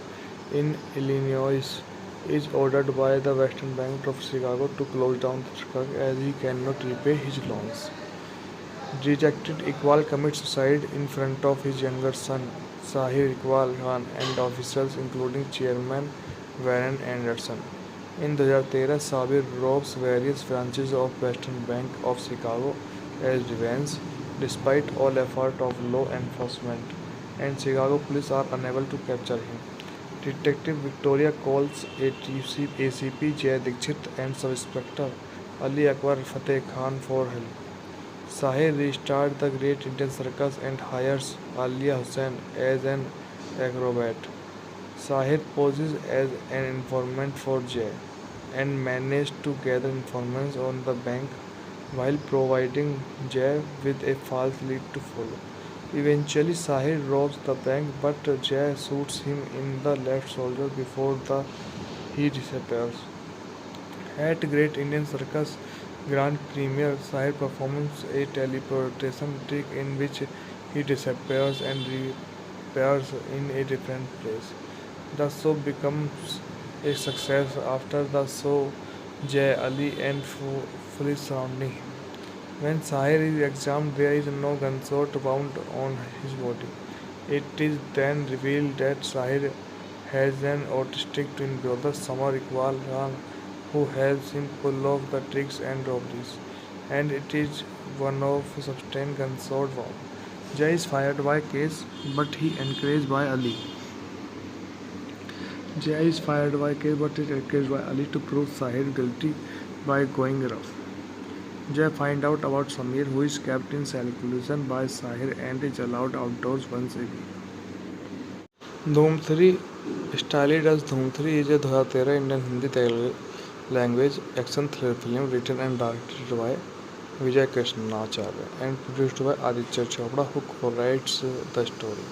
in Illinois, is ordered by the Western Bank of Chicago to close down the circus as he cannot repay his loans. Dejected, Iqbal commits suicide in front of his younger son, Sahir Iqbal Khan, and officials including Chairman Warren Anderson. In 2013, Sabir robs various branches of Western Bank of Chicago as revenge, despite all effort of law enforcement, and Chicago police are unable to capture him. Detective Victoria calls ACP Jay Dikshit and Sub-Inspector Ali Akbar Fateh Khan for help. Sahir restarts the Great Indian Circus and hires Alia Hussain as an acrobat. Sahir poses as an informant for Jay and manages to gather information on the bank while providing Jay with a false lead to follow. Eventually, Sahir robs the bank, but Jay shoots him in the left shoulder before he disappears. At Great Indian Circus Grand Premiere, Sahir performs a teleportation trick in which he disappears and reappears in a different place. The show becomes a success. After the show, Jay, Ali, and police surrounding him. When Sahir is examined, there is no gunshot wound on his body. It is then revealed that Sahir has an autistic twin brother, Samar Iqbal Khan, who helps him pull off the tricks and robberies. And it is one of sustained gunshot wound. Jay is fired by Case, but he encouraged by Ali. Jay is fired by Case, but is encouraged by Ali to prove Sahir guilty by going rough. Jay finds out about Samir, who is kept in seclusion by Sahir and is allowed outdoors once a week. Dhoom 3 Styled as Dhoom 3 is a 2013 Indian Hindi Telugu language action thriller film written and directed by Vijay Krishnacharya and produced by Aditya Chopra, who co-writes the story.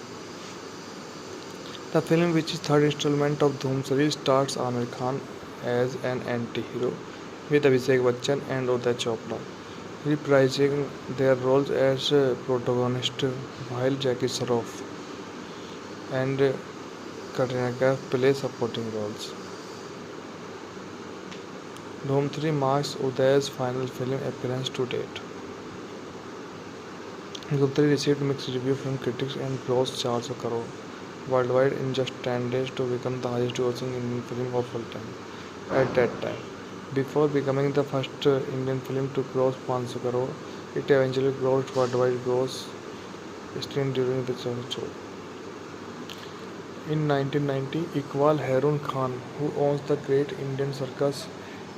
The film, which is third installment of Dhoom series, stars Amir Khan as an anti-hero with Abhishek Bachchan and Uday Chopra reprising their roles as protagonists, while Jackie Shroff and Katrina Kaif play supporting roles. Dhoom 3 marks Uday's final film appearance to date. Dhoom 3 received mixed reviews from critics and grossed 400 crore worldwide in just 10 days to become the highest grossing Indian film of all time at that time. Before becoming the first Indian film to cross 500 crore, it eventually grossed worldwide gross screen during the show. In 1990, Iqbal Harun Khan, who owns the Great Indian Circus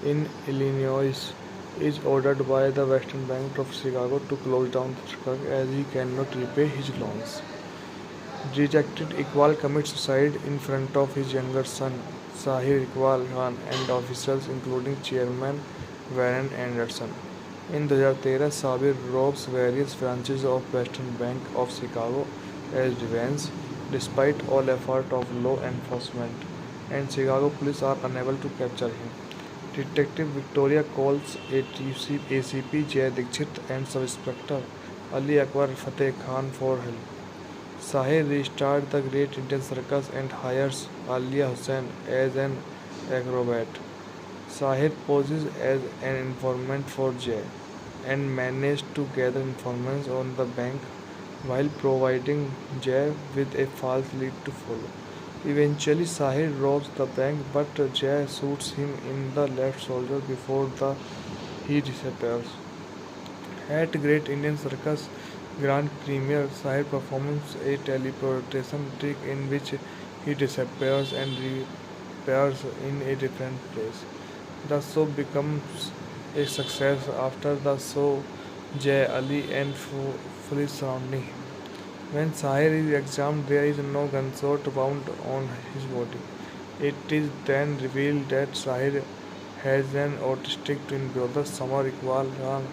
in Illinois, is ordered by the Western Bank of Chicago to close down the circus as he cannot repay his loans. Dejected, Iqbal commits suicide in front of his younger son, Sahir Iqbal Khan, and officials including Chairman Warren Anderson. In 2013, Sabir robs various branches of Western Bank of Chicago as revenge, despite all effort of law enforcement, and Chicago police are unable to capture him. Detective Victoria calls ACP Jay Dikshit and Sub-Inspector Ali Akbar Fateh Khan for help. Sahir restarts the Great Indian Circus and hires Alia Hussain as an acrobat. Sahir poses as an informant for Jay and manages to gather information on the bank while providing Jay with a false lead to follow. Eventually, Sahir robs the bank, but Jay shoots him in the left shoulder before he disappears. At Great Indian Circus Grand Premiere, Sahir performs a teleportation trick in which he disappears and reappears in a different place. The show becomes a success. After the show, Jay, Ali, and police surrounding him. When Sahir is examined, there is no gunshot wound on his body. It is then revealed that Sahir has an autistic twin brother, Samar Iqbal Khan,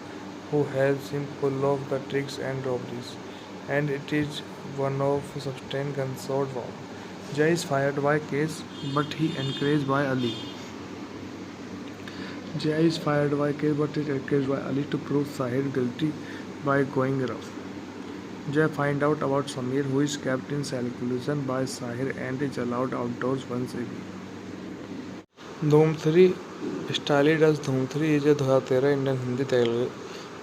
who helps him pull off the tricks and robberies. And it is one of sustained gunshot wound. Jay is fired by Case, but he encouraged by Ali. Jay is fired by Case, but is encouraged by Ali to prove Sahir guilty by going rough. Jay finds out about Samir, who is kept in seclusion by Sahir and is allowed outdoors once a week. Dhoom 3 Styled as Dhoom 3 is a 2013 Indian Hindi Telugu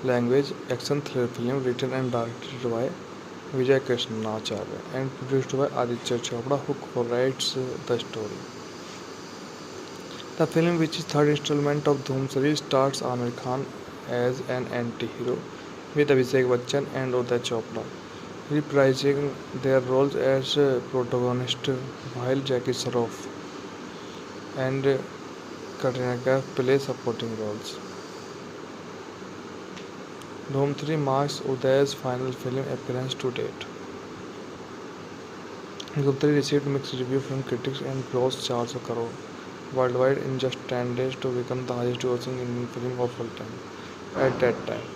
language action thriller film written and directed by Vijay Krishnacharya and produced by Aditya Chopra, who co-writes the story. The film, which is third installment of Dhoom series, stars Amir Khan as an anti-hero with Abhishek Bachchan and Uday Chopra reprising their roles as protagonists while Jackie Shroff and Katrina Kaif play supporting roles. Dhoom 3 marks Uday's final film appearance to date. Dhoom 3 received mixed reviews from critics and grossed 400 crore worldwide in just 10 days to become the highest grossing Indian film of all time at that time.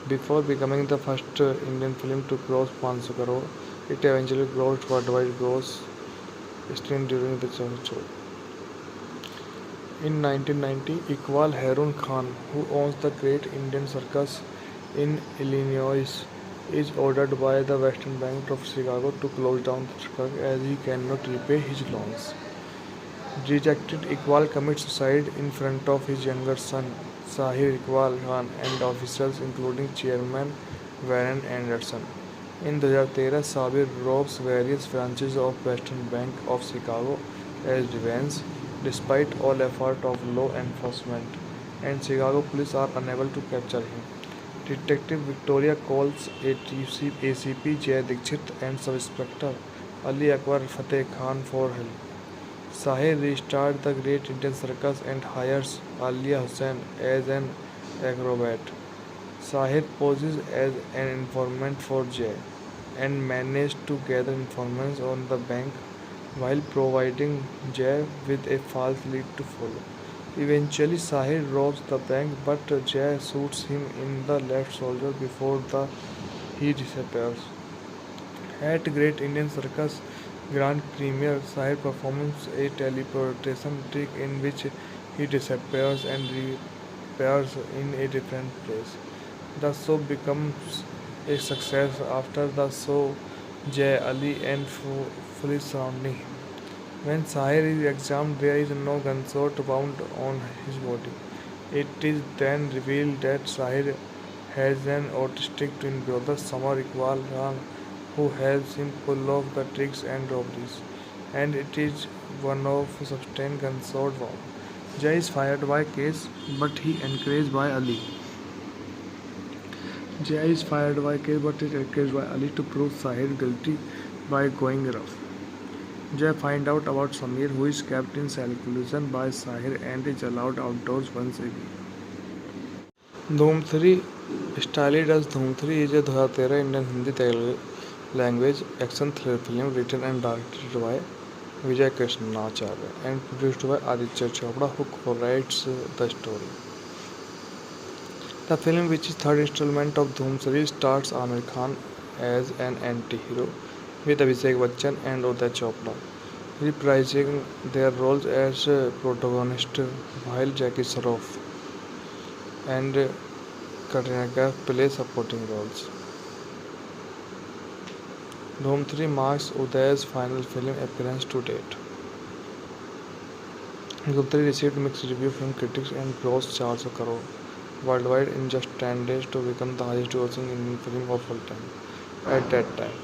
Before becoming the first Indian film to cross 500 crore, it eventually grossed worldwide gross screen during the show. In 1990, Iqbal Harun Khan, who owns the Great Indian Circus in Illinois, is ordered by the Western Bank of Chicago to close down the circus as he cannot repay his loans. Dejected, Iqbal commits suicide in front of his younger son, Sahir Iqbal Khan, and officials including Chairman Warren Anderson. In 2013, Sabir robs various branches of Western Bank of Chicago as revenge, despite all effort of law enforcement, and Chicago police are unable to capture him. Detective Victoria calls ACP Jay Dikshit and Sub-Inspector Ali Akbar Fateh Khan for help. Sahir restarts the Great Indian Circus and hires Alia Hussain as an acrobat. Sahir poses as an informant for Jay and manages to gather information on the bank while providing Jay with a false lead to follow. Eventually, Sahir robs the bank, but Jay shoots him in the left shoulder before he disappears. At Great Indian Circus Grand Premiere, Sahir performs a teleportation trick in which he disappears and reappears in a different place. The show becomes a success. After the show, Jay, Ali, and police surrounding him. When Sahir is examined, there is no gunshot wound on his body. It is then revealed that Sahir has an autistic twin brother, Samar Iqbal Khan, who helps him pull off the tricks and robberies, and it is one of sustained gunshot wound. Jay is fired by case, but he encouraged by Ali. Jay is fired by case, but is encouraged by Ali to prove Sahir guilty by going rough. Jay finds out about Samir, who is kept in seclusion by Sahir and is allowed outdoors once a week. Dhoom 3 Styled as Dhoom 3 is a 2013 Indian Hindi Telugu language action thriller film written and directed by Vijay Krishnacharya and produced by Aditya Chopra, who co-writes the story. The film, which is third installment of Dhoom series, stars Aamir Khan as an anti-hero with Abhishek Bachchan and Uday Chopra, reprising their roles as protagonists while Jackie Shroff and Katrina Kaif play supporting roles. Dhoom 3 marks Uday's final film appearance to date. Dhoom 3 received mixed reviews from critics and grossed 400 crore worldwide in just 10 days to become the highest grossing Indian film of all time at that time.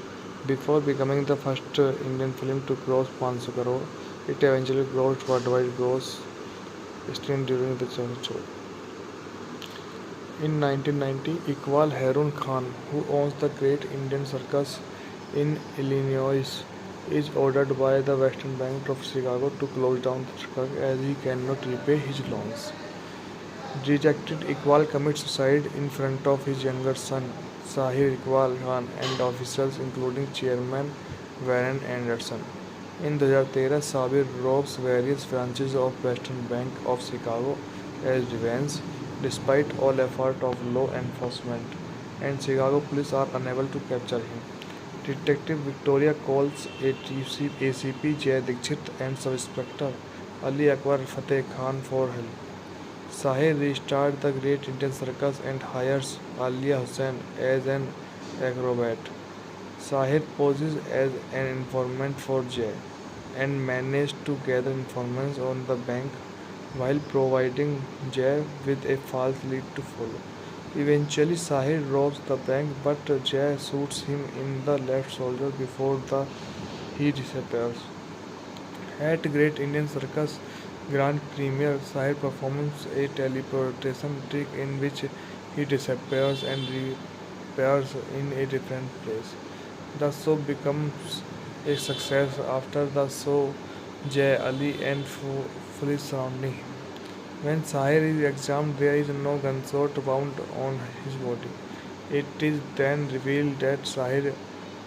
Before becoming the first Indian film to cross 500 crore, it eventually grossed worldwide gross screen during the show. In 1990, Iqbal Harun Khan, who owns the Great Indian Circus in Illinois, is ordered by the Western Bank of Chicago to close down the circus as he cannot repay his loans. Dejected, Iqbal commits suicide in front of his younger son, Sahir Iqbal Khan, and officials including Chairman Warren Anderson. In 2013, Sabir robs various branches of Western Bank of Chicago as revenge, despite all effort of law enforcement, and Chicago police are unable to capture him. Detective Victoria calls ACP Jay Dikshit and Sub-Inspector Ali Akbar Fateh Khan for help. Sahir restarts the Great Indian Circus and hires Alia Hussain as an acrobat. Sahir poses as an informant for Jay and manages to gather information on the bank while providing Jay with a false lead to follow. Eventually, Sahir robs the bank, but Jay shoots him in the left shoulder before he disappears. At Great Indian Circus Grand Premiere, Sahir performs a teleportation trick in which he disappears and reappears in a different place. The show becomes a success after the show Jay Ali and police surrounding him. When Sahir is examined, there is no gunshot wound on his body. It is then revealed that Sahir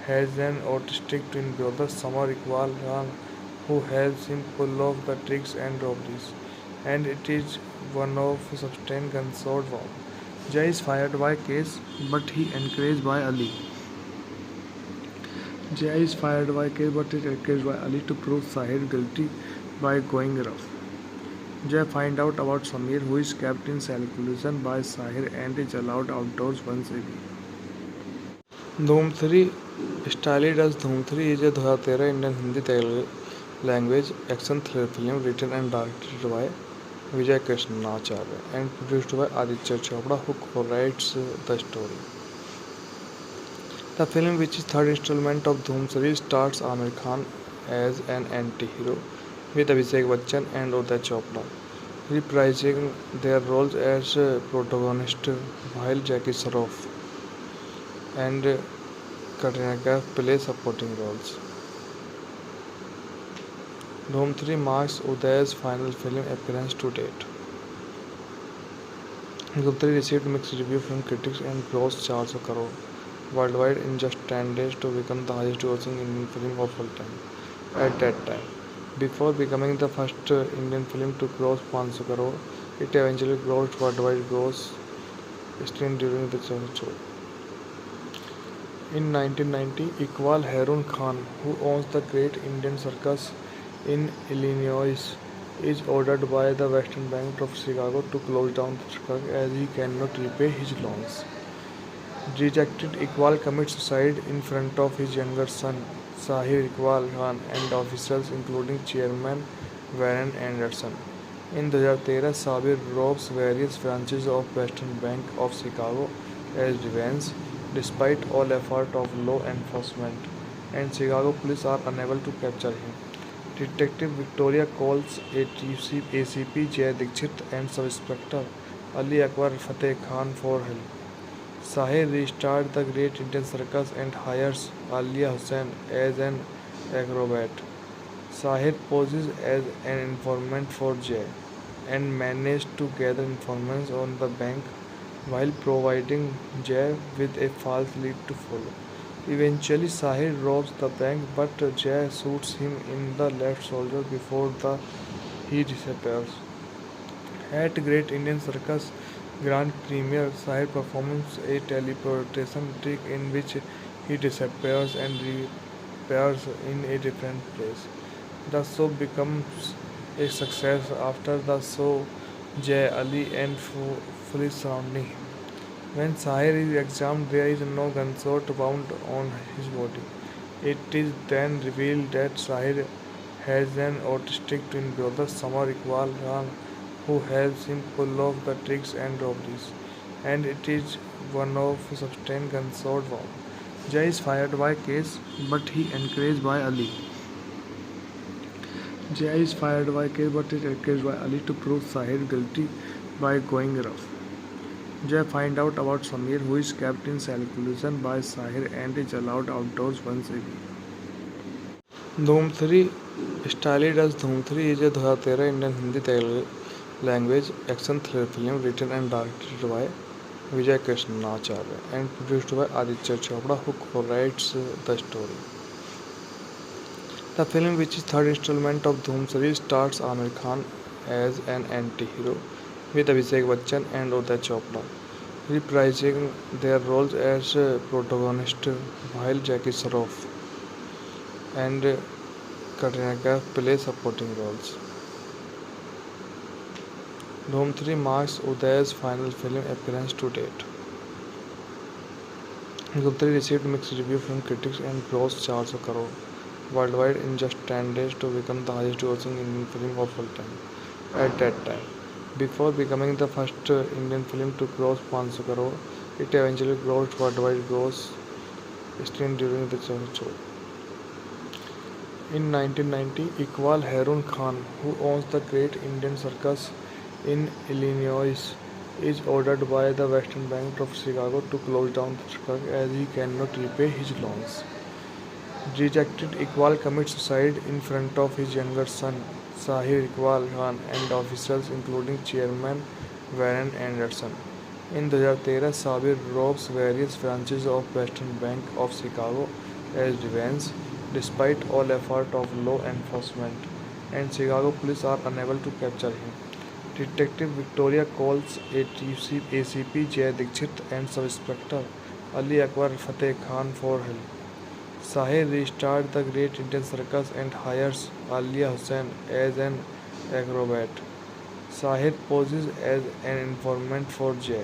has an autistic twin brother, Samar Iqbal Khan, who helps him pull off the tricks and robberies. And it is one of sustained gunshot wound. Jay is fired by Case, but he encouraged by Ali. Jay is fired by Case, but is encouraged by Ali to prove Sahir guilty by going rough. Jay finds out about Samir, who is kept in seclusion by Sahir and is allowed outdoors once a week. Dhoom 3 Styled as Dhoom 3 is a 2013 Indian Hindi Telugu language action thriller film written and directed by Vijay Krishnacharya and produced by Aditya Chopra, who co-writes the story. The film, which is third installment of Dhoom series, stars Amir Khan as an anti-hero with Abhishek Bachchan and Uday Chopra reprising their roles as protagonists, while Jackie Shroff and Katrina Kaif play supporting roles. Dhoom 3 marks Uday's final film appearance to date. Dhoom 3 received mixed reviews from critics and grossed 400 crore worldwide in just 10 days to become the highest grossing Indian film of all time at that time. Before becoming the first Indian film to cross 500 crore, it eventually grossed worldwide gross screen during the show. In 1990, Iqbal Harun Khan, who owns the Great Indian Circus in Illinois, is ordered by the Western Bank of Chicago to close down the circus as he cannot repay his loans. Dejected, Iqbal commits suicide in front of his younger son, Sahir Iqbal Khan, and officials including Chairman Warren Anderson. In 2013, Sabir robs various branches of Western Bank of Chicago as revenge, despite all effort of law enforcement, and Chicago police are unable to capture him. Detective Victoria calls ACP Jay Dikshit and Sub-Inspector Ali Akbar Fateh Khan for help. Sahir restarts the Great Indian Circus and hires Alia Hussain as an acrobat. Sahir poses as an informant for Jay and manages to gather information on the bank while providing Jay with a false lead to follow. Eventually, Sahir robs the bank, but Jay shoots him in the left shoulder before he disappears. At Great Indian Circus Grand Premiere, Sahir performs a teleportation trick in which he disappears and reappears in a different place. The show becomes a success after the show Jay Ali and police surrounding him. When Sahir is examined, there is no gunshot wound on his body. It is then revealed that Sahir has an autistic twin brother, Samar Iqbal Khan, who helps him pull off the tricks and robberies. And it is one of sustained gunshot wound. Jay is fired by Case, but he encouraged by Ali. Jay is fired by Case, but is encouraged by Ali to prove Sahir guilty by going rough. Jay finds out about Samir, who is kept in seclusion by Sahir and is allowed outdoors once a week. Dhoom 3 Styled as Dhoom 3 is a 2013 Indian Hindi Telugu language action thriller film written and directed by Vijay Krishnacharya and produced by Aditya Chopra, who co-writes the story. The film, which is third installment of Dhoom series, stars Amir Khan as an anti-hero with Abhishek Bachchan and Uday Chopra reprising their roles as protagonists, while Jackie Shroff and Katrina Kaif play supporting roles. Dhoom 3 marks Uday's final film appearance to date. Dhoom 3 received mixed reviews from critics and grossed 400 crore worldwide in just 10 days to become the highest grossing Indian film of all time at that time. Before becoming the first Indian film to cross 500 crore, it eventually grossed worldwide gross screen during the show. In 1990, Iqbal Harun Khan, who owns the Great Indian Circus in Illinois, is ordered by the Western Bank of Chicago to close down the circus as he cannot repay his loans. Rejected, Iqbal commits suicide in front of his younger son, Sahir Iqbal Khan, and officials including Chairman Warren Anderson. In 2013, Sabir robs various branches of Western Bank of Chicago as revenge, despite all effort of law enforcement, and Chicago police are unable to capture him. Detective Victoria calls ACP Jay Dikshit and Sub-Inspector Ali Akbar Fateh Khan for help. Sahir restarts the Great Indian Circus and hires Alia Hussain as an acrobat. Sahir poses as an informant for Jay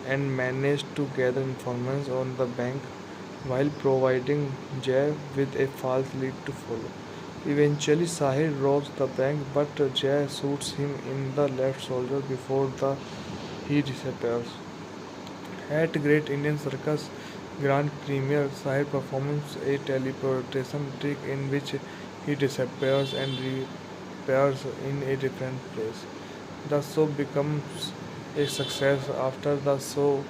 and manages to gather information on the bank while providing Jay with a false lead to follow. Eventually, Sahir robs the bank, but Jay shoots him in the left shoulder before he disappears. At Great Indian Circus Grand Premiere, Sahir performs a teleportation trick in which he disappears and reappears in a different place. The show becomes a success. After the show,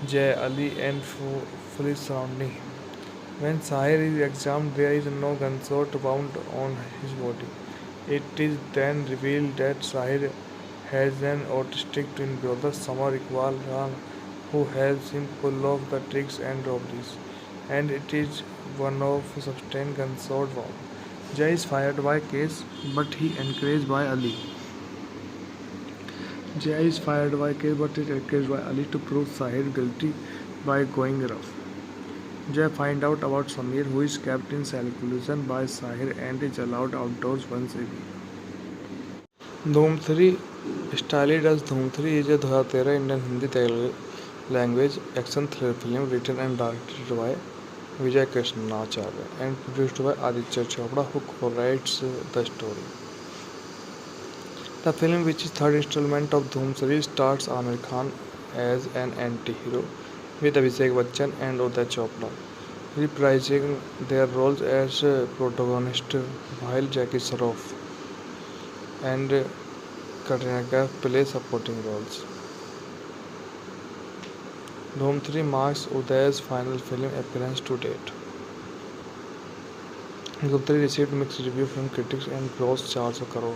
Jay, Ali, and police surrounding him. When Sahir is examined, there is no gunshot wound on his body. It is then revealed that Sahir has an autistic twin brother, Samar Iqbal Khan, who helps him pull off the tricks and robberies. And it is one of sustained gunshot wound. Jay is fired by Case, but he encouraged by Ali. Jay is fired by Case, but is encouraged by Ali to prove Sahir guilty by going rough. Jay finds out about Samir, who is kept in seclusion by Sahir and is allowed outdoors once a week. Dhoom 3 Styled as Dhoom 3 is a 2013 Indian Hindi Telugu language action thriller film written and directed by Vijay Krishnacharya and produced by Aditya Chopra, who co-writes the story. The film, which is third installment of Dhoom series, stars Amir Khan as an anti-hero with Abhishek Bachchan and Uday Chopra reprising their roles as protagonists, while Jackie Shroff and Katrina Kaif play supporting roles. Dhoom 3 marks Uday's final film appearance to date. Dhoom 3 received mixed reviews from critics and grossed 400 crore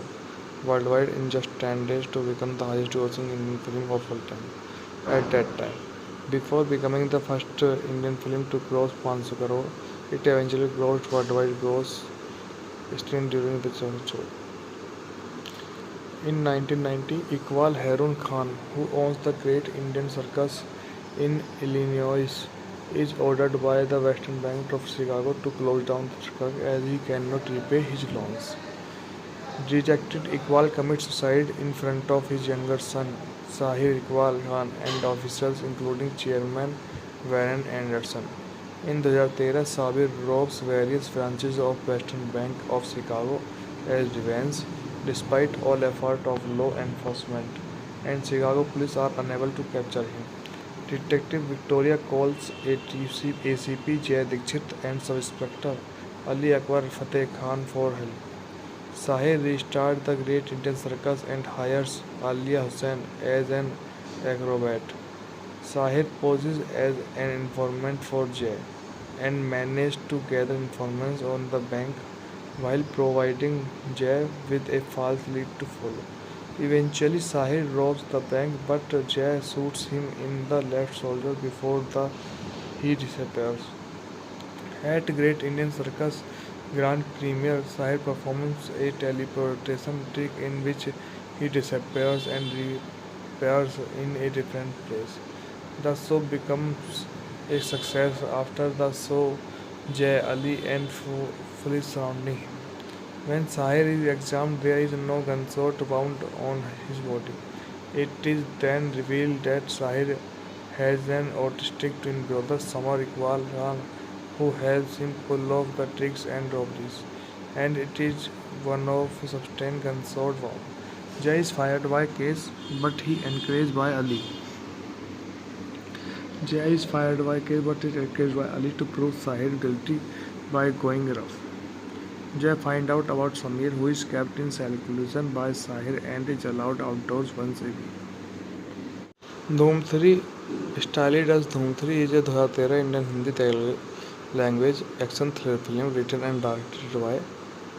worldwide in just 10 days to become the highest grossing Indian film of all time at that time. Before becoming the first Indian film to cross 500 crore, it eventually grossed worldwide gross seen during the show. In 1990, Iqbal Harun Khan, who owns the Great Indian Circus in Illinois, is ordered by the Western Bank of Chicago to close down the circus as he cannot repay his loans. Rejected, Iqbal commits suicide in front of his younger son, Sahir Iqbal Khan, and officials including Chairman Warren Anderson. In 2013, Sabir robs various branches of Western Bank of Chicago as revenge, despite all effort of law enforcement, and Chicago police are unable to capture him. Detective Victoria calls ACP Jay Dikshit and Sub-Inspector Ali Akbar Fateh Khan for help. Sahir restarts the Great Indian Circus and hires Alia Hussain as an acrobat. Sahir poses as an informant for Jay and manages to gather information on the bank while providing Jay with a false lead to follow. Eventually, Sahir robs the bank, but Jay shoots him in the left shoulder before he disappears. At Great Indian Circus Grand Premiere, Sahir performs a teleportation trick in which he disappears and reappears in a different place. The show becomes a success. After the show, Jay, Ali, and police surrounding him. When Sahir is examined, there is no gunshot wound on his body. It is then revealed that Sahir has an autistic twin brother, Samar Iqbal Khan, who helps him pull off the tricks and robberies. And it is one of sustained gunshot wound. Jay is fired by Case, but he encouraged by Ali. Jay is fired by Case, but is encouraged by Ali to prove Sahir guilty by going rough. Jay finds out about Samir, who is kept in seclusion by Sahir and is allowed outdoors once a week. Dhoom 3 Styled as Dhoom 3 is a 2013 Indian Hindi Telugu language, action thriller film written and directed by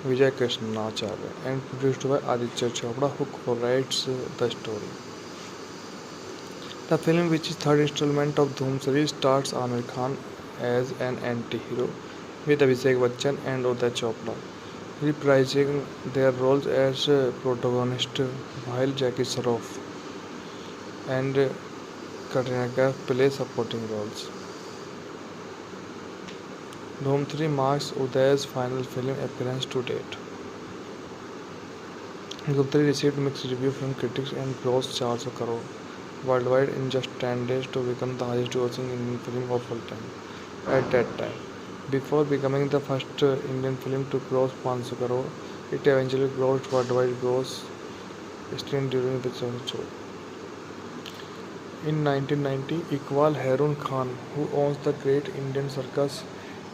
Vijay Krishnacharya and produced by Aditya Chopra, who co-writes the story. The film, which is third installment of Dhoom series, stars Amir Khan as an anti-hero with Abhishek Bachchan and Uday Chopra, reprising their roles as protagonists, while Jackie Shroff and Katrina Kaif play supporting roles. Dhoom 3 marks Uday's final film appearance to date. Dhoom 3 received mixed reviews from critics and grossed 400 crore worldwide in just 10 days to become the highest grossing Indian film of all time at that time. Before becoming the first Indian film to cross 500 crore, it eventually grossed worldwide gross still during the show. In 1990, Iqbal Harun Khan, who owns the Great Indian Circus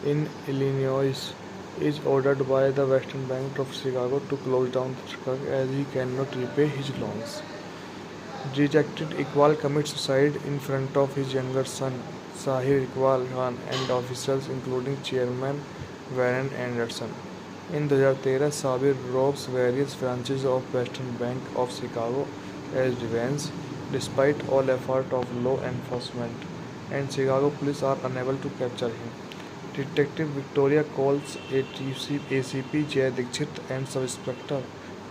in Illinois, is ordered by the Western Bank of Chicago to close down the circus as he cannot repay his loans. Dejected, Iqbal commits suicide in front of his younger son, Sahir Iqbal Khan, and officials including Chairman Warren Anderson. In 2013, Sabir robs various branches of Western Bank of Chicago as revenge, despite all effort of law enforcement, and Chicago police are unable to capture him. Detective Victoria calls ACP Jay Dikshit and Sub-Inspector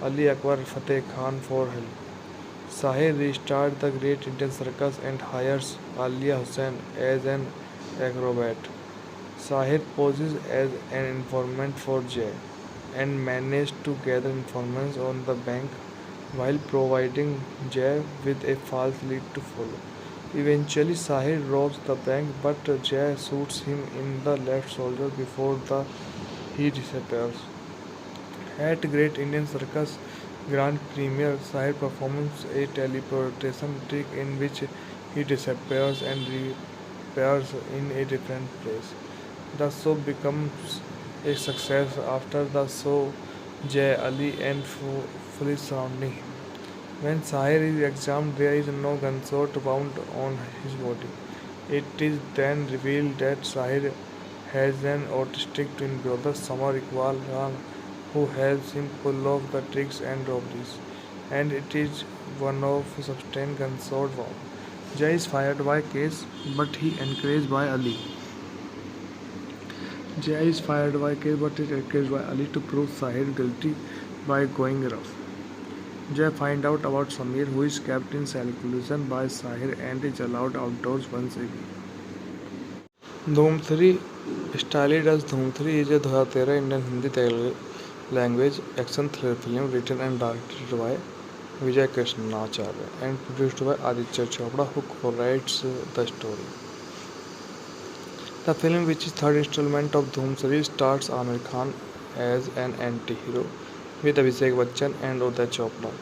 Ali Akbar Fateh Khan for help. Sahir restarts the Great Indian Circus and hires Alia Hussain as an acrobat. Sahir poses as an informant for Jay and manages to gather information on the bank while providing Jay with a false lead to follow. Eventually, Sahir robs the bank, but Jay shoots him in the left shoulder before he disappears. At Great Indian Circus Grand Premiere, Sahir performs a teleportation trick in which he disappears and reappears in a different place. The show becomes a success. After the show, Jay, Ali, and police surrounding him. When Sahir is examined, there is no gunshot wound on his body. It is then revealed that Sahir has an autistic twin brother, Samar Iqbal Khan, who helps him pull off the tricks and robberies. And it is one of sustained gunshot wound. Jay is fired by Case, but he encouraged by Ali. Jay is fired by Case, but is encouraged by Ali to prove Sahir guilty by going rough. Jay finds out about Samir, who is kept in seclusion by Sahir and is allowed outdoors once a week. Dhoom 3 Styled as Dhoom 3 is a 2013 Indian Hindi Telugu language action thriller film written and directed by Vijay Krishnacharya and produced by Aditya Chopra, who co-writes the story. The film, which is third installment of Dhoom series, stars Amir Khan as an anti-hero with Abhishek Bachchan and Uday Chopra,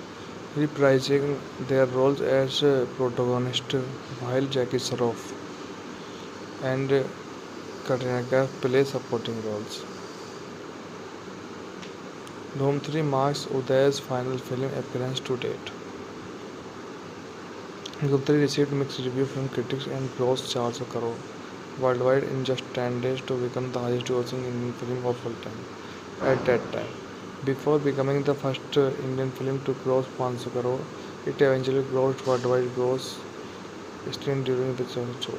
reprising their roles as protagonists, while Jackie Shroff and Katrina Kaif play supporting roles. Dhoom 3 marks Uday's final film appearance to date. Dhoom 3 received mixed reviews from critics and grossed 400 crore worldwide in just 10 days to become the highest grossing Indian film of all time at that time. Before becoming the first Indian film to cross 500 crore, it eventually grossed worldwide gross still during the show.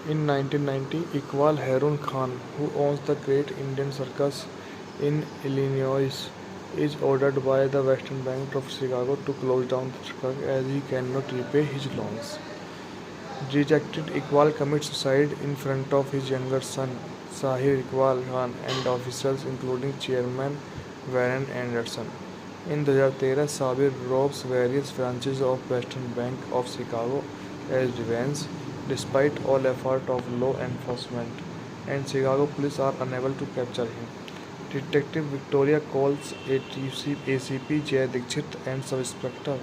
In 1990, Iqbal Harun Khan, who owns the Great Indian Circus in Illinois, is ordered by the Western Bank of Chicago to close down the circus as he cannot repay his loans. Dejected, Iqbal commits suicide in front of his younger son, Sahir Iqbal Khan, and officials including Chairman Warren Anderson. In 2013, Sabir robs various branches of Western Bank of Chicago as revenge, despite all effort of law enforcement, and Chicago police are unable to capture him. Detective Victoria calls ACP Jay Dikshit and Sub-Inspector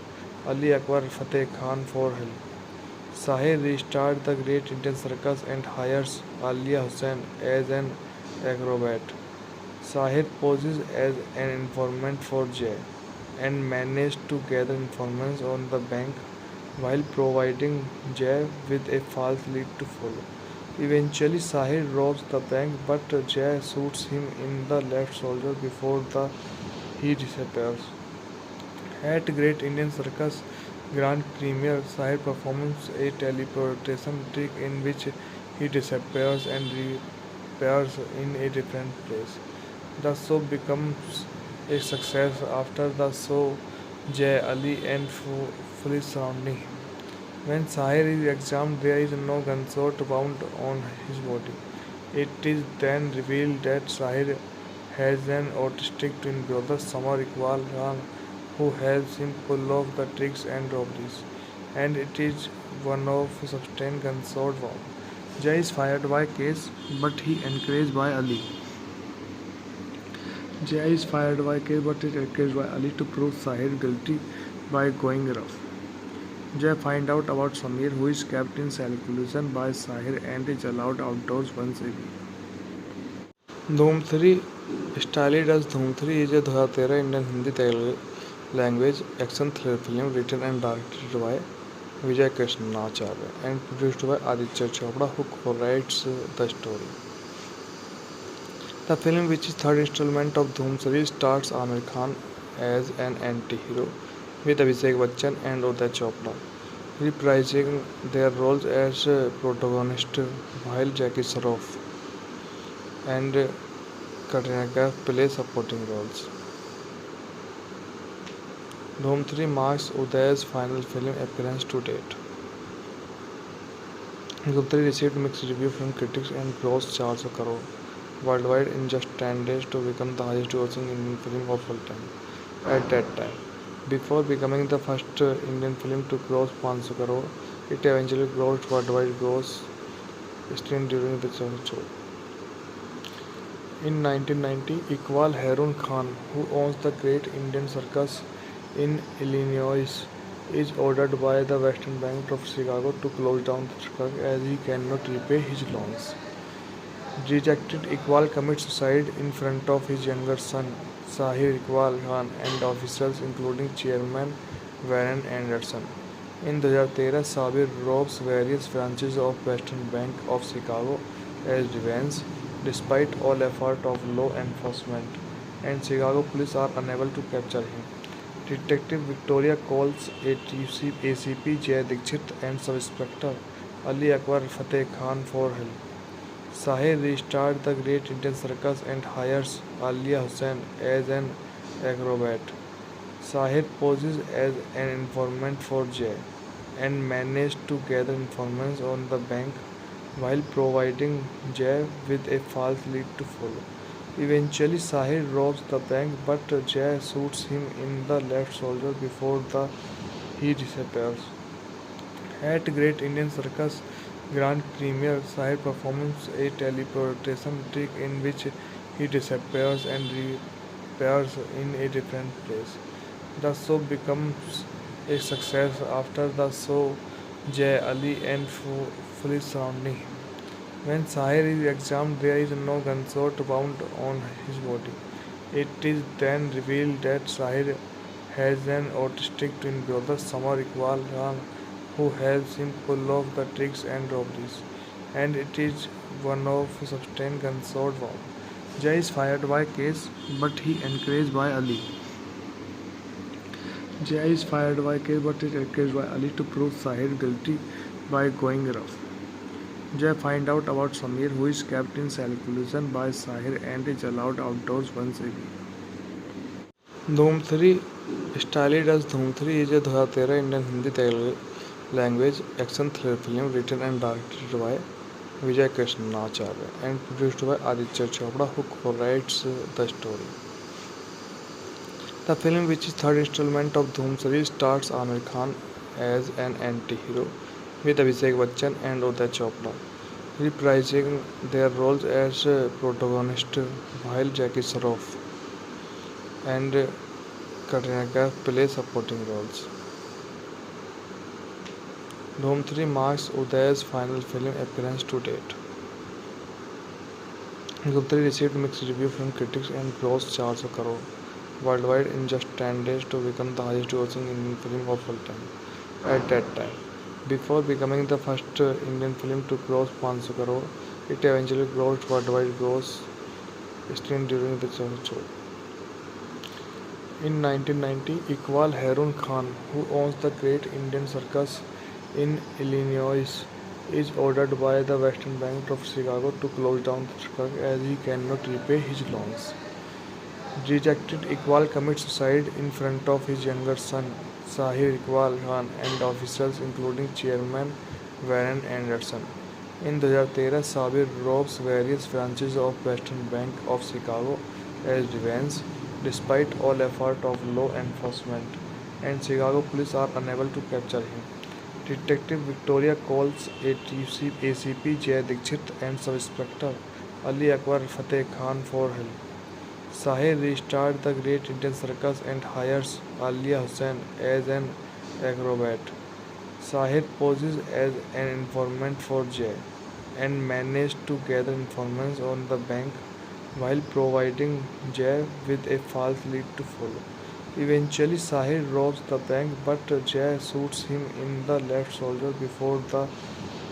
Ali Akbar Fateh Khan for help. Sahir restarts the Great Indian Circus and hires Alia Hussain as an acrobat. Sahir poses as an informant for Jay and manages to gather information on the bank while providing Jay with a false lead to follow. Eventually, Sahir robs the bank, but Jay shoots him in the left shoulder before he disappears. At Great Indian Circus Grand Premiere, Sahir performs a teleportation trick in which he disappears and reappears in a different place. The show becomes a success. After the show, Jay Ali and police surrounding him. When Sahir is examined, there is no gunshot wound on his body. It is then revealed that Sahir has an autistic twin brother, Samar Iqbal Khan, who helps him pull off the tricks and robberies. And it is one of sustained gunshot wound. Jay is fired by Case, but he encouraged by Ali. Jay is fired by Case, but is encouraged by Ali to prove Sahir guilty by going rough. Jay finds out about Samir, who is kept in seclusion by Sahir and is allowed outdoors once a week. Dhoom 3 Styled as Dhoom 3 is a 2013 Indian Hindi Telugu language action thriller film written and directed by Vijay Krishnacharya and produced by Aditya Chopra, who co-writes the story. The film, which is third installment of Dhoom series, stars Amir Khan as an anti-hero with Abhishek Bachchan and Uday Chopra reprising their roles as protagonists, while Jackie Shroff and Katrina Kaif play supporting roles. Dhoom 3 marks Uday's final film appearance to date. Dhoom 3 received mixed reviews from critics and grossed 400 crore worldwide in just 10 days to become the highest grossing Indian film of all time at that time. Before becoming the first Indian film to cross 500 crore, it eventually grossed worldwide gross stint during the show. In 1990, Iqbal Harun Khan, who owns the Great Indian Circus in Illinois, is ordered by the Western Bank of Chicago to close down the circus as he cannot repay his loans. Dejected, Iqbal commits suicide in front of his younger son, Sahir Iqbal Khan, and officers including Chairman Warren Anderson. In 2013, Sabir robs various branches of Western Bank of Chicago as revenge, despite all effort of law enforcement, and Chicago police are unable to capture him. Detective Victoria calls ACP Jay Dikshit and Sub-Inspector Ali Akbar Fateh Khan for help. Sahir restarts the Great Indian Circus and hires Alia Hussain as an acrobat. Sahir poses as an informant for Jay and manages to gather informants on the bank while providing Jay with a false lead to follow. Eventually, Sahir robs the bank, but Jay shoots him in the left shoulder before he disappears. At Great Indian Circus Grand Premiere, Sahir performs a teleportation trick in which he disappears and reappears in a different place. The show becomes a success. After the show, Jay Ali and police surrounding him. When Sahir is examined, there is no gunshot wound on his body. It is then revealed that Sahir has an autistic twin brother, Samar Iqbal Khan, who helps him pull off the tricks and robberies. And it is one of sustained gunshot wound. Jay is fired by Case, but he encouraged by Ali. Jay is fired by Case, but is encouraged by Ali to prove Sahir guilty by going rough. Jay finds out about Samir, who is kept in seclusion by Sahir and is allowed outdoors once a week. Dhoom 3 Styled as Dhoom 3 is a 2013 Indian Hindi Telugu language action thriller film written and directed by Vijay Krishnacharya and produced by Aditya Chopra, who co-writes the story. The film, which is third installment of Dhoom series, stars Amir Khan as an anti-hero with Abhishek Bachchan and Uday Chopra reprising their roles as protagonists, while Jackie Shroff and Katrina Kaif play supporting roles. Dhoom 3 marks Uday's final film appearance to date. Dhoom 3 received mixed reviews from critics and grossed 400 crore worldwide in just 10 days to become the highest grossing Indian film of all time at that time. Before becoming the first Indian film to cross 500 crore, it eventually grossed worldwide gross still during the show. In 1990, Iqbal Harun Khan, who owns the Great Indian Circus in Illinois, is ordered by the Western Bank of Chicago to close down the circus as he cannot repay his loans. Rejected, Iqbal commits suicide in front of his younger son, Sahir Iqbal Khan, and officials including Chairman Warren Anderson. In 2013, Sabir robs various branches of Western Bank of Chicago as revenge, despite all effort of law enforcement, and Chicago police are unable to capture him. Detective Victoria calls ACP Jay Dikshit and Sub-Inspector Ali Akbar Fateh Khan for help. Sahir restarts the Great Indian Circus and hires Alia Hussain as an acrobat. Sahir poses as an informant for Jay and manages to gather information on the bank while providing Jay with a false lead to follow. Eventually, Sahir robs the bank, but Jay shoots him in the left shoulder before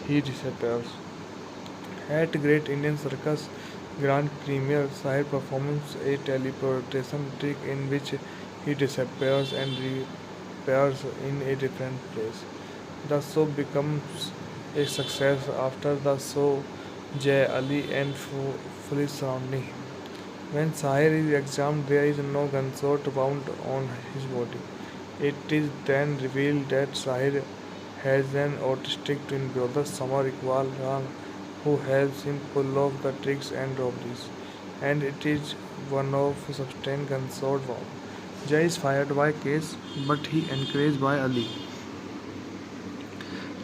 he disappears. At Great Indian Circus Grand Premiere, Sahir performs a teleportation trick in which he disappears and reappears in a different place. The show becomes a success. After the show, Jay, Ali, and police surrounding him. When Sahir is examined, there is no gunshot wound on his body. It is then revealed that Sahir has an autistic twin brother, Samar Iqbal Khan, who helps him pull off the tricks and robberies. And it is one of sustained gunshot wound. Jay is fired by Case, but he encouraged by Ali.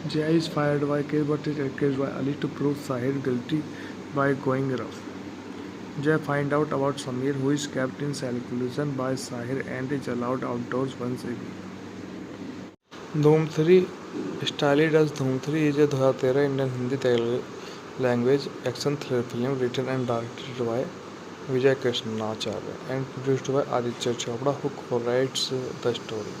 Jay is fired by Case, but is encouraged by Ali to prove Sahir guilty by going rough. Jay finds out about Samir, who is kept in seclusion by Sahir and is allowed outdoors once a week. Dhoom 3 Styled as Dhoom 3 is a 2013 Indian Hindi Telugu language action thriller film written and directed by Vijay Krishnacharya and produced by Aditya Chopra, who co-writes the story.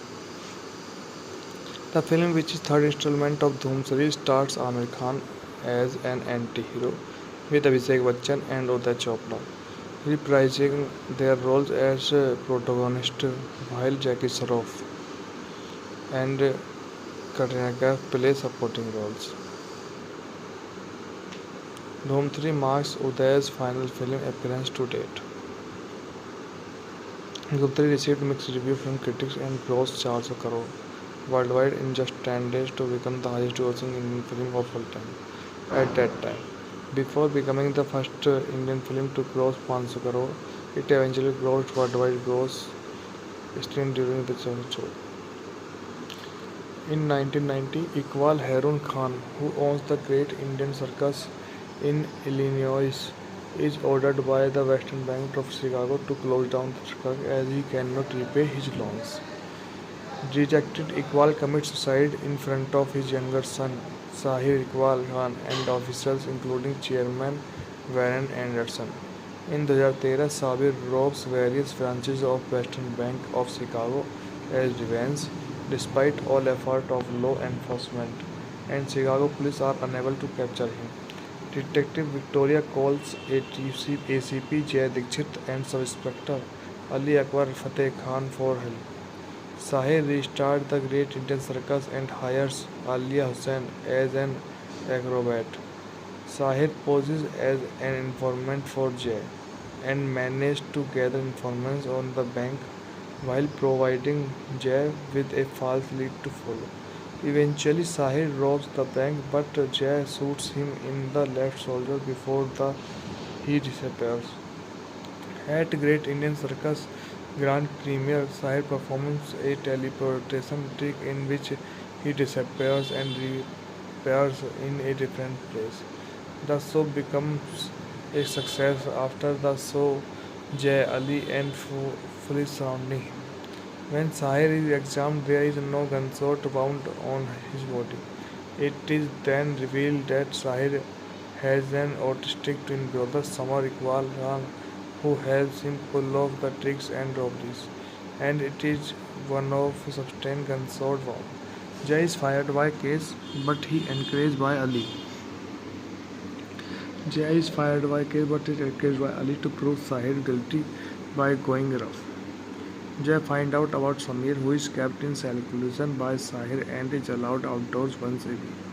The film, which is third installment of Dhoom series, stars Amir Khan as an anti-hero with Abhishek Bachchan and Uday Chopra reprising their roles as protagonists, while Jackie Shroff and Katrina Kaif play supporting roles. Dhoom 3 marks Uday's final film appearance to date. Dhoom 3 received mixed reviews from critics and grossed 400 crore worldwide in just 10 days to become the highest grossing Indian film of all time at that time. Before becoming the first Indian film to cross 500 crore, it eventually grossed worldwide gross still during the show. In 1990, Iqbal Harun Khan, who owns the Great Indian Circus in Illinois, is ordered by the Western Bank of Chicago to close down the circus as he cannot repay his loans. Rejected, Iqbal commits suicide in front of his younger son, Sahir Iqbal Khan, and officials including Chairman Warren Anderson. In 2013, Sabir robs various branches of Western Bank of Chicago as revenge, despite all effort of law enforcement, and Chicago police are unable to capture him. Detective Victoria calls ACP Jay Dikshit and Sub-Inspector Ali Akbar Fateh Khan for help. Sahir restarts the Great Indian Circus and hires Alia Hussain as an acrobat. Sahir poses as an informant for Jay and manages to gather information on the bank while providing Jay with a false lead to follow. Eventually, Sahir robs the bank, but Jay shoots him in the left shoulder before he disappears. At Great Indian Circus Grand Premiere, Sahir performs a teleportation trick in which he disappears and reappears in a different place. The show becomes a success. After the show, Jay, Ali, and police surrounding him. When Sahir is examined, there is no gunshot wound on his body. It is then revealed that Sahir has an autistic twin brother, Samar Iqbal Khan, who helps him pull off the tricks and robberies. And it is one of sustained gunshot wound. Jay is fired by Case, but he encouraged by Ali. Jay is fired by Case, but is encouraged by Ali to prove Sahir guilty by going rough. Jay finds out about Samir, who is kept in seclusion by Sahir and is allowed outdoors once a week.